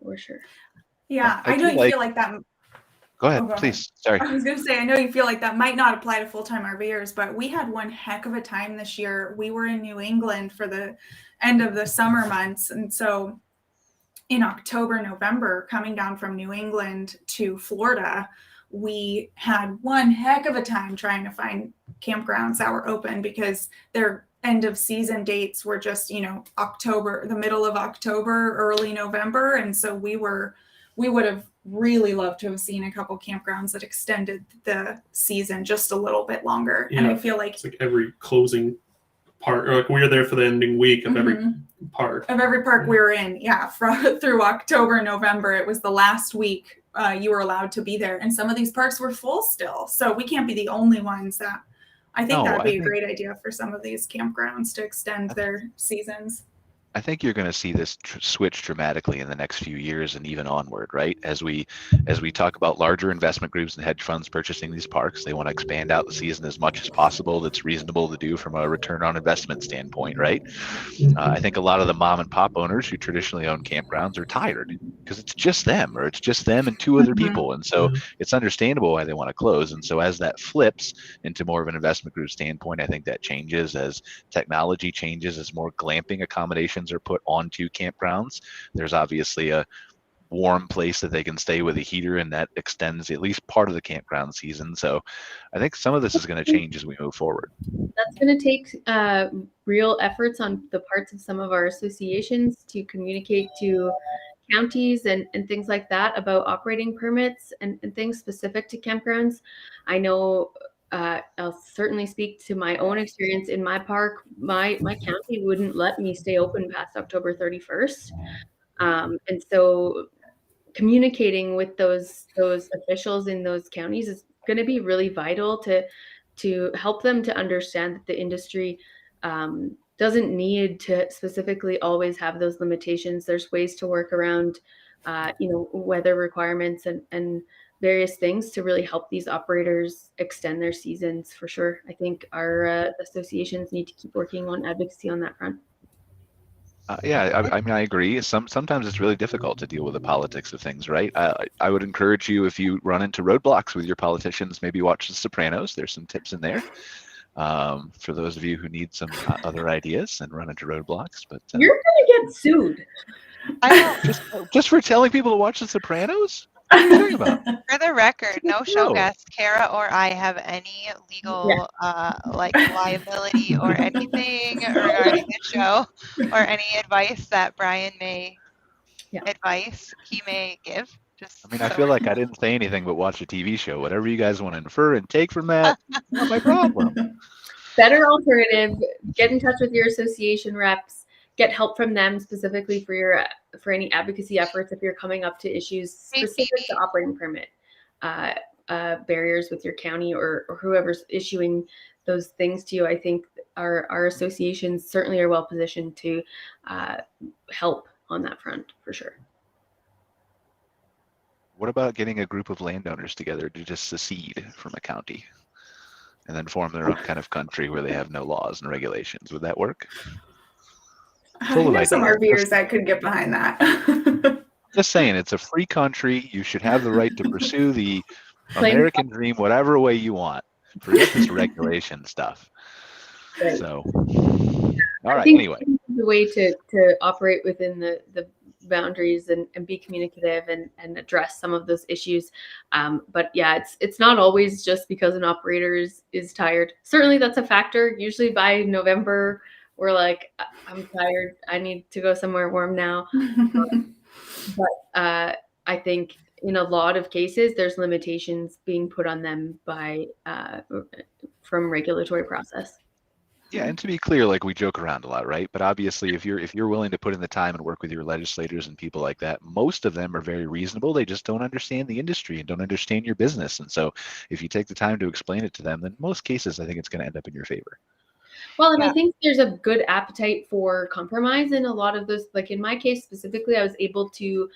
[SPEAKER 3] For sure.
[SPEAKER 5] Yeah, I know you feel like that.
[SPEAKER 2] Go ahead, please. Sorry.
[SPEAKER 5] I was going to say, I know you feel like that might not apply to full-time RVers, but we had one heck of a time this year. We were in New England for the end of the summer months. And so in October, November, coming down from New England to Florida, we had one heck of a time trying to find campgrounds that were open because their end of season dates were just, October, the middle of October, early November. And so we would have really loved to have seen a couple campgrounds that extended the season just a little bit longer.
[SPEAKER 6] Yeah,
[SPEAKER 5] and I feel like
[SPEAKER 6] it's like every closing part, or like we were there for the ending week of every park.
[SPEAKER 5] Of every park we were in, through October, November, it was the last week you were allowed to be there. And some of these parks were full still. So we can't be the only ones that, I think that would be a great idea for some of these campgrounds to extend their seasons.
[SPEAKER 2] I think you're going to see this switch dramatically in the next few years and even onward, right? As we talk about larger investment groups and hedge funds purchasing these parks, they want to expand out the season as much as possible. That's reasonable to do from a return on investment standpoint, right? I think a lot of the mom and pop owners who traditionally own campgrounds are tired because it's just them, or it's just them and two other people. And so it's understandable why they want to close. And so as that flips into more of an investment group standpoint, I think that changes as technology changes, as more glamping accommodations are put onto campgrounds. There's obviously a warm place that they can stay with a heater, and that extends at least part of the campground season. So I think some of this is going to change as we move forward.
[SPEAKER 3] That's going to take real efforts on the parts of some of our associations to communicate to counties and things like that about operating permits and things specific to campgrounds. I know I'll certainly speak to my own experience in my park. My county wouldn't let me stay open past October 31st. And so communicating with those officials in those counties is going to be really vital to help them to understand that the industry doesn't need to specifically always have those limitations. There's ways to work around, weather requirements and various things to really help these operators extend their seasons for sure. I think our associations need to keep working on advocacy on that front.
[SPEAKER 2] I mean, I agree. Sometimes it's really difficult to deal with the politics of things, right? I would encourage you, if you run into roadblocks with your politicians, maybe watch The Sopranos. There's some tips in there for those of you who need some other ideas and run into roadblocks. But
[SPEAKER 3] you're gonna get sued.
[SPEAKER 4] I know.
[SPEAKER 2] Just for telling people to watch The Sopranos? What are you talking about?
[SPEAKER 4] For the record, no show guest, Cara or I have any legal liability or anything regarding the show, or any advice that Brian may he may give.
[SPEAKER 2] I feel like I didn't say anything but watch a TV show. Whatever you guys want to infer and take from that, not my problem.
[SPEAKER 3] Better alternative. Get in touch with your association reps. Get help from them specifically for any advocacy efforts if you're coming up to issues specific to operating permit barriers with your county or whoever's issuing those things to you. I think our associations certainly are well positioned to help on that front for sure.
[SPEAKER 2] What about getting a group of landowners together to just secede from a county and then form their own kind of country where they have no laws and regulations? Would that work?
[SPEAKER 5] There's some RVers that could get behind that.
[SPEAKER 2] Just saying, it's a free country. You should have the right to pursue the American dream whatever way you want. Forget this regulation stuff. Right. So, all right. Anyway,
[SPEAKER 3] the way to operate within the boundaries and be communicative and address some of those issues. But yeah, it's not always just because an operator is tired. Certainly, that's a factor. Usually by November, we're like, I'm tired. I need to go somewhere warm now. But I think in a lot of cases, there's limitations being put on them by from regulatory process.
[SPEAKER 2] Yeah, and to be clear, like, we joke around a lot, right? But obviously, if you're willing to put in the time and work with your legislators and people like that, most of them are very reasonable. They just don't understand the industry and don't understand your business. And so if you take the time to explain it to them, then in most cases, I think it's going to end up in your favor.
[SPEAKER 3] Well, and I think there's a good appetite for compromise in a lot of those. Like in my case specifically, I was able to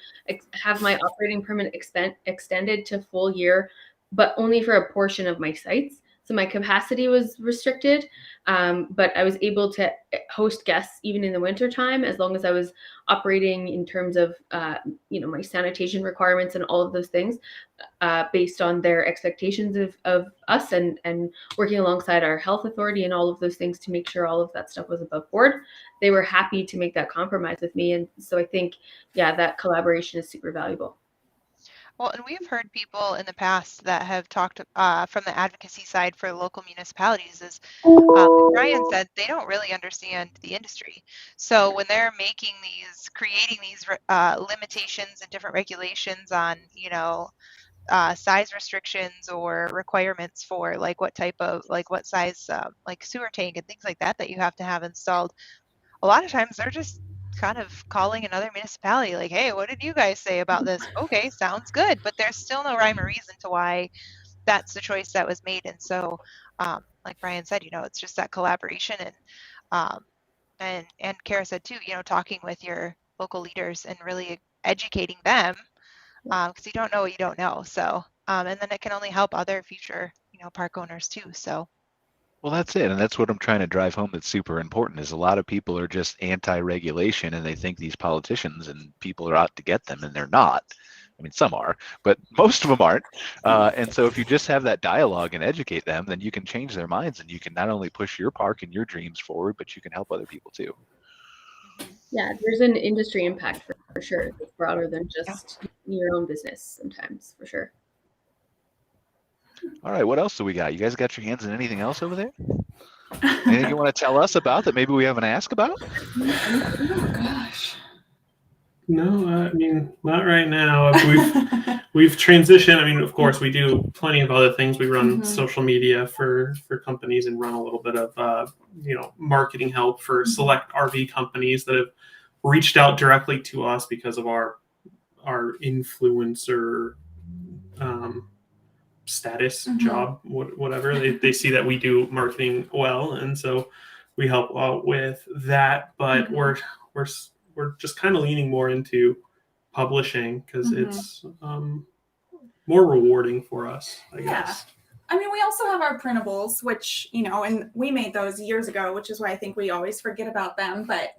[SPEAKER 3] have my operating permit extended to full year, but only for a portion of my sites. so my capacity was restricted, but I was able to host guests even in the wintertime, as long as I was operating in terms of my sanitation requirements and all of those things, based on their expectations of us, and working alongside our health authority and all of those things to make sure all of that stuff was above board. They were happy to make that compromise with me. And so I think, that collaboration is super valuable.
[SPEAKER 4] Well, and we've heard people in the past that have talked from the advocacy side for local municipalities is, like Ryan said, they don't really understand the industry. So when they're creating these limitations and different regulations on, size restrictions or requirements for like what size like sewer tank and things like that you have to have installed, a lot of times they're just kind of calling another municipality like, hey, what did you guys say about this? Okay, sounds good. But there's still no rhyme or reason to why that's the choice that was made. And so, like Brian said, it's just that collaboration, and Cara said too, talking with your local leaders and really educating them, because you don't know what you don't know. So, and then it can only help other future, park owners too. So.
[SPEAKER 2] Well, that's it. And that's what I'm trying to drive home that's super important is a lot of people are just anti-regulation and they think these politicians and people are out to get them, and they're not. I mean, some are, but most of them aren't. And so if you just have that dialogue and educate them, then you can change their minds, and you can not only push your park and your dreams forward, but you can help other people too.
[SPEAKER 3] Yeah, there's an industry impact for sure. It's broader than just your own business sometimes, for sure.
[SPEAKER 2] All right, what else do we got? You guys got your hands in anything else over there? Anything you want to tell us about that maybe we haven't asked about?
[SPEAKER 5] Oh gosh.
[SPEAKER 6] No, I mean, not right now. We've transitioned. I mean, of course, we do plenty of other things. We run social media for companies and run a little bit of marketing help for select RV companies that have reached out directly to us because of our influencer status, job, whatever. They see that we do marketing well, and so we help out with that. But we're just kind of leaning more into publishing because it's more rewarding for us, I guess.
[SPEAKER 5] I mean, we also have our printables, which, and we made those years ago, which is why I think we always forget about them. But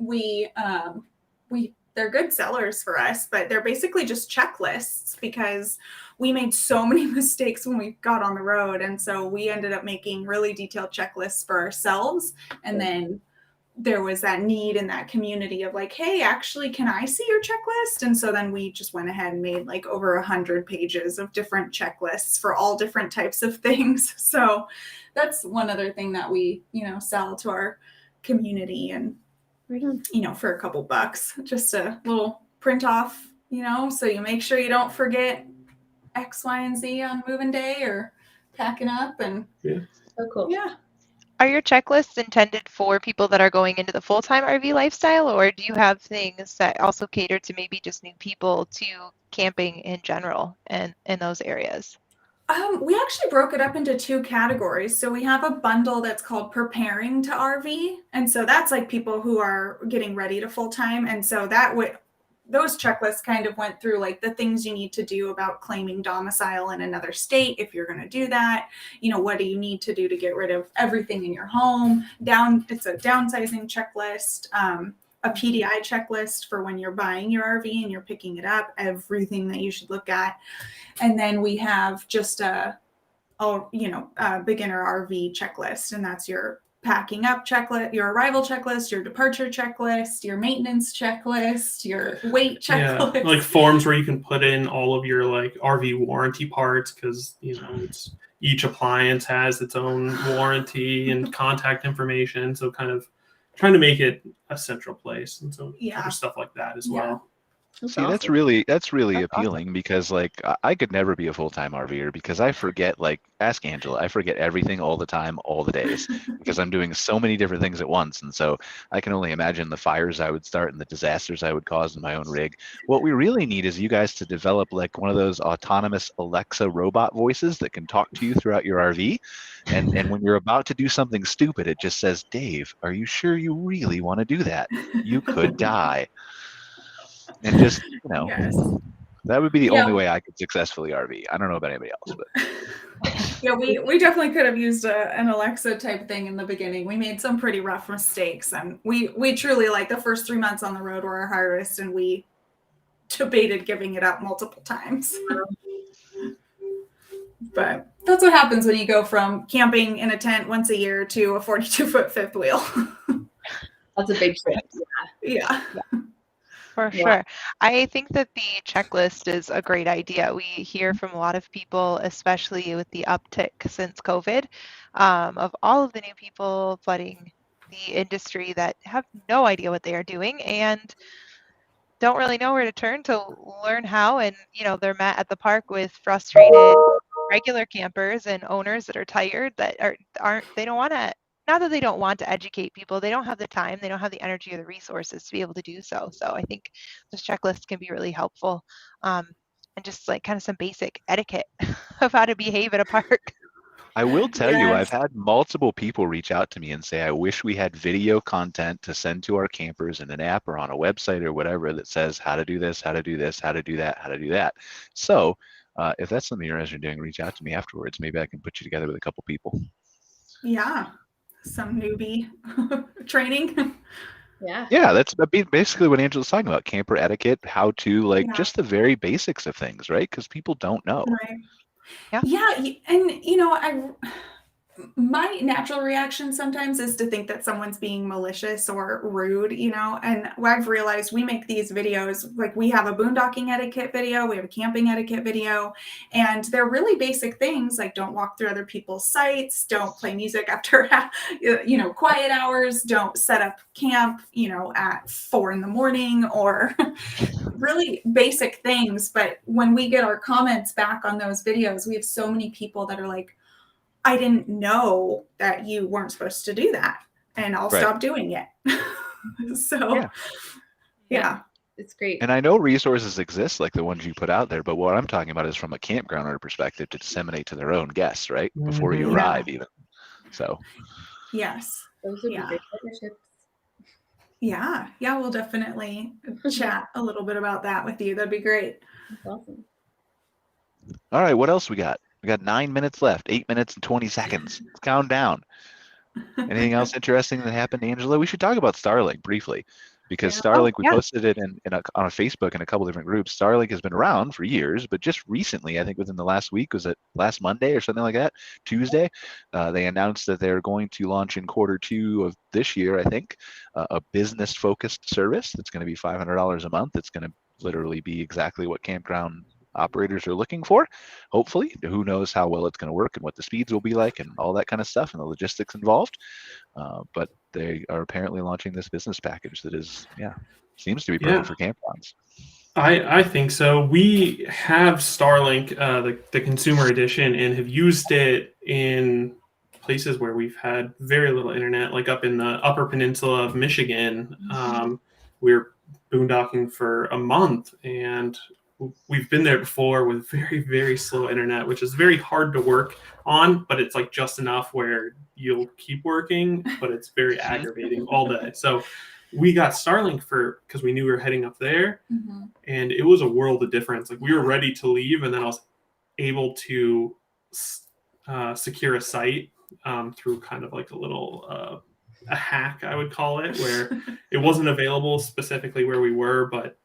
[SPEAKER 5] they're good sellers for us, but they're basically just checklists because we made so many mistakes when we got on the road. And so we ended up making really detailed checklists for ourselves. And then there was that need in that community of like, hey, actually, can I see your checklist? And so then we just went ahead and made like over 100 pages of different checklists for all different types of things. So that's one other thing that we, sell to our community, and for a couple bucks, just a little print off, so you make sure you don't forget X, Y, and Z on moving day or packing up. And
[SPEAKER 3] So cool.
[SPEAKER 5] Yeah.
[SPEAKER 4] Are your checklists intended for people that are going into the full-time RV lifestyle, or do you have things that also cater to maybe just new people to camping in general and in those areas?
[SPEAKER 5] We actually broke it up into two categories. So we have a bundle that's called Preparing to RV. And so that's like people who are getting ready to full-time. And so those checklists kind of went through like the things you need to do about claiming domicile in another state if you're going to do that. What do you need to do to get rid of everything in your home? It's a downsizing checklist, a PDI checklist for when you're buying your RV and you're picking it up, everything that you should look at. And then we have just a beginner RV checklist, and that's your packing up checklist, your arrival checklist, your departure checklist, your maintenance checklist, your weight checklist.
[SPEAKER 6] Yeah, like forms where you can put in all of your like RV warranty parts, because it's each appliance has its own warranty and contact information. So kind of trying to make it a central place, and so other stuff like that as well.
[SPEAKER 2] See, that's really appealing, because like I could never be a full-time RVer because I forget, like, ask Angela, I forget everything all the time, all the days, because I'm doing so many different things at once. And so I can only imagine the fires I would start and the disasters I would cause in my own rig. What we really need is you guys to develop like one of those autonomous Alexa robot voices that can talk to you throughout your RV. And when you're about to do something stupid, it just says, Dave, are you sure you really want to do that? You could die. And just,
[SPEAKER 5] Yes.
[SPEAKER 2] that would be the only way I could successfully RV. I don't know about anybody else, but
[SPEAKER 5] Yeah, we definitely could have used an Alexa type thing in the beginning. We made some pretty rough mistakes, and we truly, like, the first 3 months on the road were our hardest, and we debated giving it up multiple times. But that's what happens when you go from camping in a tent once a year to a 42-foot fifth wheel.
[SPEAKER 3] That's a big shift.
[SPEAKER 5] Yeah.
[SPEAKER 4] For sure. I think that the checklist is a great idea. We hear from a lot of people, especially with the uptick since COVID, of all of the new people flooding the industry that have no idea what they are doing and don't really know where to turn to learn how. And, they're met at the park with frustrated regular campers and owners that are tired, that they don't want to, not that they don't want to educate people, they don't have the time, they don't have the energy or the resources to be able to do so. So I think this checklist can be really helpful, and just like kind of some basic etiquette of how to behave at a park.
[SPEAKER 2] I will tell you, I've
[SPEAKER 5] Yes.
[SPEAKER 2] had multiple people reach out to me and say, I wish we had video content to send to our campers in an app or on a website or whatever that says how to do this, how to do this, how to do that, how to do that. So if that's something you're interested in doing, reach out to me afterwards. Maybe I can put you together with a couple people.
[SPEAKER 5] Yeah. Some newbie training.
[SPEAKER 2] Yeah, that's basically what Angela's talking about. Camper etiquette, how to, like,
[SPEAKER 5] Yeah.
[SPEAKER 2] just the very basics of things, right? Because people don't know.
[SPEAKER 5] Right.
[SPEAKER 4] Yeah.
[SPEAKER 5] Yeah, and my natural reaction sometimes is to think that someone's being malicious or rude, and I've realized we make these videos, like we have a boondocking etiquette video, we have a camping etiquette video, and they're really basic things like don't walk through other people's sites, don't play music after, quiet hours, don't set up camp, at 4 a.m, or really basic things. But when we get our comments back on those videos, we have so many people that are like, I didn't know that you weren't supposed to do that, and I'll
[SPEAKER 2] Right.
[SPEAKER 5] stop doing it. So, yeah.
[SPEAKER 3] It's great.
[SPEAKER 2] And I know resources exist like the ones you put out there, but what I'm talking about is from a campground owner perspective to disseminate to their own guests, right? Before you
[SPEAKER 6] Mhm.
[SPEAKER 2] arrive even. So
[SPEAKER 5] Yes.
[SPEAKER 3] Those would be
[SPEAKER 5] Yeah.
[SPEAKER 3] great partnerships.
[SPEAKER 5] Yeah. Yeah, we'll definitely chat a little bit about that with you. That'd be great.
[SPEAKER 3] That's awesome.
[SPEAKER 2] all right, what else we got? We got 9 minutes left, 8 minutes and 20 seconds. Let's count down. Anything else interesting that happened, Angela? We should talk about Starlink briefly, because
[SPEAKER 3] Yeah.
[SPEAKER 2] Starlink, we
[SPEAKER 4] yeah.
[SPEAKER 2] posted it on a Facebook in a couple different groups. Starlink has been around for years, but just recently, I think within the last week, was it last Monday or something like that, Tuesday, they announced that they're going to launch in Q2 of this year, I think, a business-focused service that's going to be $500 a month. It's going to literally be exactly what campground operators are looking for, hopefully. Who knows how well it's going to work and what the speeds will be like and all that kind of stuff and the logistics involved. But they are apparently launching this business package that is, seems to be perfect for campgrounds.
[SPEAKER 6] I think so. We have Starlink, the consumer edition, and have used it in places where we've had very little internet, like up in the Upper Peninsula of Michigan. We were boondocking for a month, and we've been there before with very, very slow internet, which is very hard to work on, but it's like just enough where you'll keep working, but it's very aggravating all day. So we got Starlink because we knew we were heading up there, and it was a world of difference. Like we were ready to leave, and then I was able to secure a site through kind of like a little a hack, I would call it, where it wasn't available specifically where we were, but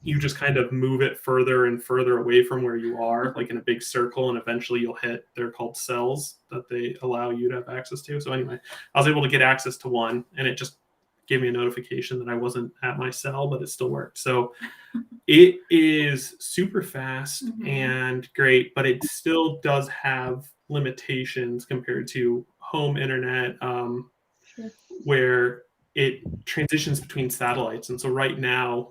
[SPEAKER 6] you just kind of move it further and further away from where you are, like in a big circle, and eventually you'll hit, they're called cells that they allow you to have access to. So anyway, I was able to get access to one, and it just gave me a notification that I wasn't at my cell, but it still worked. So it is super fast and great, but it still does have limitations compared to home internet, where it transitions between satellites. And so right now,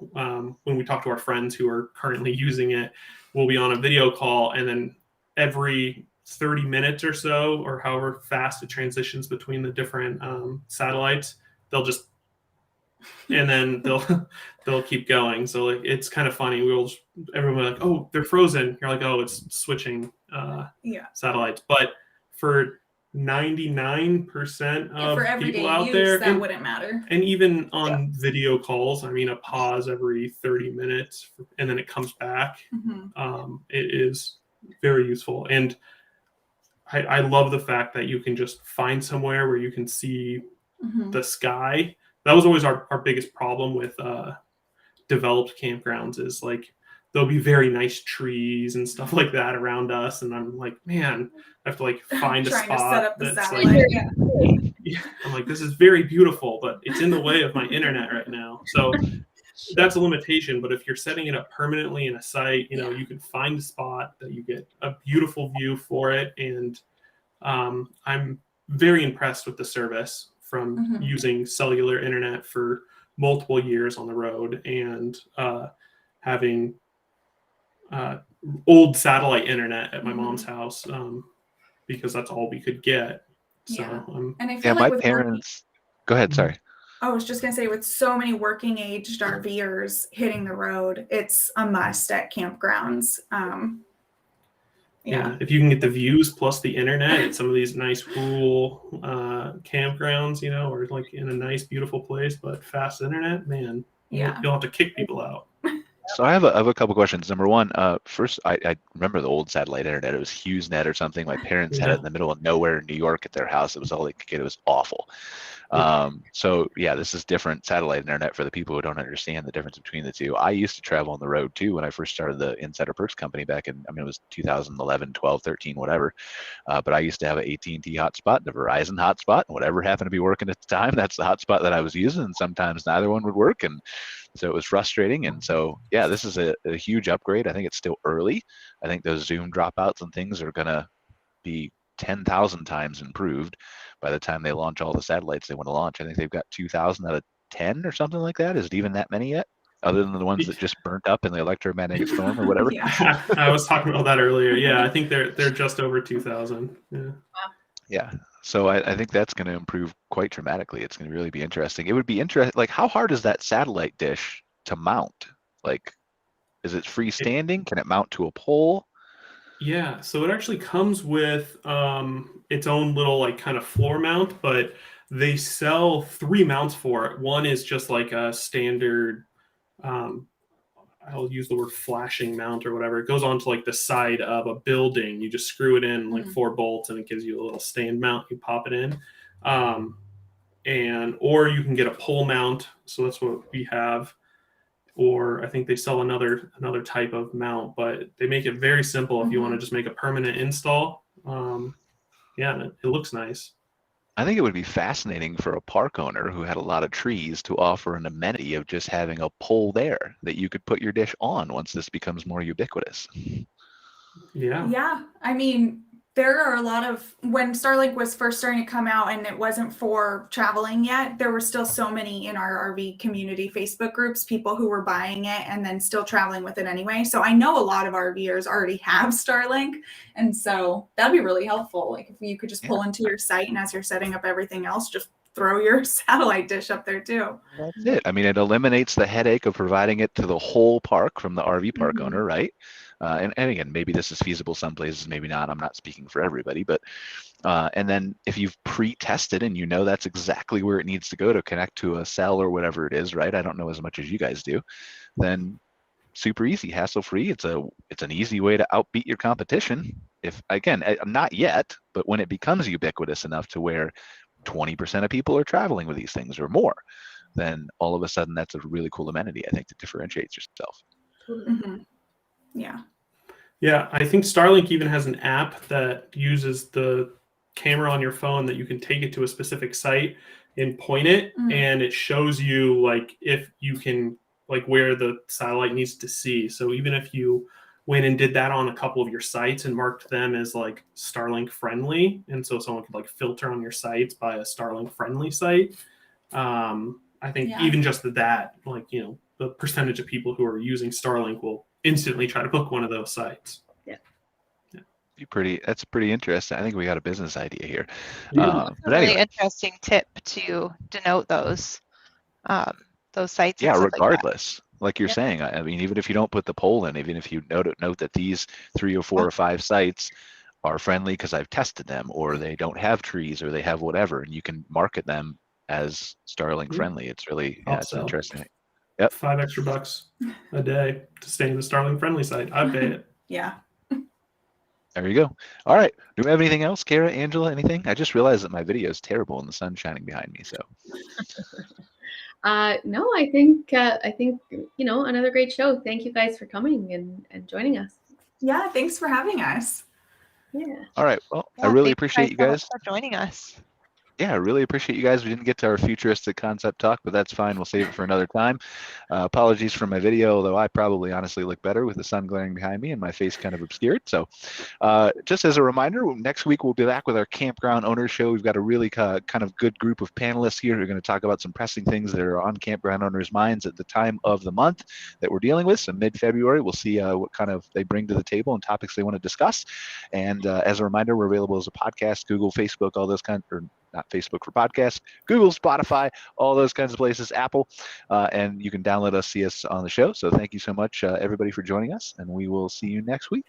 [SPEAKER 6] when we talk to our friends who are currently using it, we'll be on a video call, and then every 30 minutes or so, or however fast it transitions between the different satellites, they'll just, and then they'll keep going. So like, it's kind of funny. Everyone will be like, oh, they're frozen. You're like, oh, it's switching satellites. But for 99% of
[SPEAKER 5] for everyday
[SPEAKER 6] people out
[SPEAKER 5] use,
[SPEAKER 6] there,
[SPEAKER 5] that wouldn't matter.
[SPEAKER 6] And even on video calls, I mean, a pause every 30 minutes and then it comes back. It is very useful. And I love the fact that you can just find somewhere where you can see the sky. That was always our biggest problem with developed campgrounds, is like there'll be very nice trees and stuff like that around us, and I'm like, man, I have to like find a
[SPEAKER 5] Trying to
[SPEAKER 6] spot
[SPEAKER 5] set up the
[SPEAKER 6] that's
[SPEAKER 5] satellite.
[SPEAKER 6] like,
[SPEAKER 5] Yeah.
[SPEAKER 6] I'm like, this is very beautiful, but it's in the way of my internet right now. So that's a limitation. But if you're setting it up permanently in a site, you know, you can find a spot that you get a beautiful view for it. And I'm very impressed with the service from using cellular internet for multiple years on the road, and having old satellite internet at my mom's house, because that's all we could get. So
[SPEAKER 5] and I feel
[SPEAKER 2] my
[SPEAKER 5] like with
[SPEAKER 2] parents. Go ahead. Sorry.
[SPEAKER 5] I was just gonna say, with so many working aged RVers hitting the road, it's a must at campgrounds.
[SPEAKER 6] If you can get the views plus the internet at some of these nice rural campgrounds, you know, or like in a nice beautiful place but fast internet, man, you'll have to kick people out.
[SPEAKER 2] So I have a couple questions. Number one, first, I remember the old satellite internet. It was HughesNet or something. My parents had it in the middle of nowhere in New York at their house. It was all they could get. It was awful. So yeah, this is different satellite internet for the people who don't understand the difference between the two. I used to travel on the road too when I first started the Insider Perks company back in, I mean, it was 2011, 12, 13, whatever. But I used to have an AT&T hotspot, the Verizon hotspot, and whatever happened to be working at the time, that's the hotspot that I was using. And sometimes neither one would work. And so it was frustrating. And so, yeah, this is a huge upgrade. I think it's still early. I think those Zoom dropouts and things are going to be 10,000 times improved by the time they launch all the satellites they want to launch. I think they've got 2,000 out of 10 or something like that. Is it even that many yet? Other than the ones that just burnt up in the electromagnetic storm or whatever?
[SPEAKER 6] I was talking about that earlier. Yeah, I think they're just over 2,000.
[SPEAKER 2] Yeah. So I think that's going to improve quite dramatically. It's going to really be interesting. It would be interesting. Like, how hard is that satellite dish to mount? Like, is it freestanding? Can it mount to a pole?
[SPEAKER 6] Yeah. So it actually comes with its own little like kind of floor mount, but they sell 3 mounts for it. One is just like a standard, I'll use the word flashing mount or whatever. It goes onto like the side of a building. You just screw it in like 4 bolts and it gives you a little stand mount. You pop it in. Or you can get a pole mount. So that's what we have. Or I think they sell another type of mount, but they make it very simple if you want to just make a permanent install. And it looks nice.
[SPEAKER 2] I think it would be fascinating for a park owner who had a lot of trees to offer an amenity of just having a pole there that you could put your dish on once this becomes more ubiquitous.
[SPEAKER 5] Yeah. I mean, there are a lot of, when Starlink was first starting to come out and it wasn't for traveling yet, there were still so many in our RV community Facebook groups, people who were buying it and then still traveling with it anyway. So I know a lot of RVers already have Starlink. And so that'd be really helpful. Like if you could just pull into your site and as you're setting up everything else, just throw your satellite dish up there too.
[SPEAKER 2] That's it. I mean, it eliminates the headache of providing it to the whole park from the RV park owner, right? And again, maybe this is feasible some places, maybe not. I'm not speaking for everybody, but and then if you've pre-tested and you know that's exactly where it needs to go to connect to a cell or whatever it is, right? I don't know as much as you guys do. Then super easy, hassle-free. It's an easy way to outbeat your competition. If again, not yet, but when it becomes ubiquitous enough to where 20% of people are traveling with these things or more, then all of a sudden that's a really cool amenity, I think, that differentiates yourself.
[SPEAKER 6] Yeah, I think Starlink even has an app that uses the camera on your phone that you can take it to a specific site and point it, and it shows you like if you can, like where the satellite needs to see. So even if you went and did that on a couple of your sites and marked them as like Starlink friendly, and so someone could like filter on your sites by a Starlink friendly site. I think even just that, like, you know, the percentage of people who are using Starlink will instantly try to book one of those sites.
[SPEAKER 2] That's pretty interesting. I think we got a business idea here.
[SPEAKER 4] But really interesting tip to denote those sites.
[SPEAKER 2] Yeah, regardless, like you're saying. I mean, even if you don't put the poll in, even if you note that these 3 or 4 or 5 sites are friendly because I've tested them, or they don't have trees, or they have whatever, and you can market them as Starlink friendly. It's really it's interesting. Yep.
[SPEAKER 6] $5 extra a day to stay in the Starlink friendly site. I pay it.
[SPEAKER 2] There you go. All right. Do we have anything else, Cara, Angela, anything? I just realized that my video is terrible and the sun's shining behind me. So.
[SPEAKER 3] No, I think another great show. Thank you guys for coming and joining us.
[SPEAKER 5] Yeah, thanks for having us.
[SPEAKER 3] Yeah.
[SPEAKER 2] All right. Well,
[SPEAKER 4] Yeah,
[SPEAKER 2] I really
[SPEAKER 4] thank
[SPEAKER 2] appreciate you
[SPEAKER 4] so much
[SPEAKER 2] guys.
[SPEAKER 4] for joining us.
[SPEAKER 2] Yeah, I really appreciate you guys. We didn't get to our futuristic concept talk, but that's fine. We'll save it for another time. Apologies for my video, although I probably honestly look better with the sun glaring behind me and my face kind of obscured. So just as a reminder, next week we'll be back with our Campground Owners Show. We've got a really kind of good group of panelists here who are going to talk about some pressing things that are on campground owners' minds at the time of the month that we're dealing with. So mid-February, we'll see what kind of they bring to the table and topics they want to discuss. And as a reminder, we're available as a podcast, Google, Facebook, all those kinds, or not Facebook for podcasts, Google, Spotify, all those kinds of places, Apple, and you can download us, see us on the show. So thank you so much, everybody, for joining us, and we will see you next week.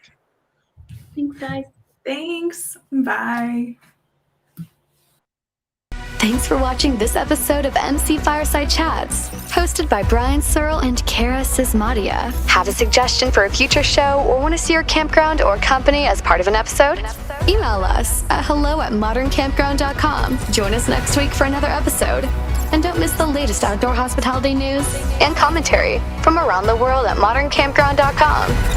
[SPEAKER 3] Thanks, guys.
[SPEAKER 5] Thanks. Bye.
[SPEAKER 1] Thanks for watching this episode of MC Fireside Chats, hosted by Brian Searl and Cara Csizmadia. Have a suggestion for a future show or want to see your campground or company as part of an episode? Email us at hello@moderncampground.com. Join us next week for another episode. And don't miss the latest outdoor hospitality news and commentary from around the world at moderncampground.com.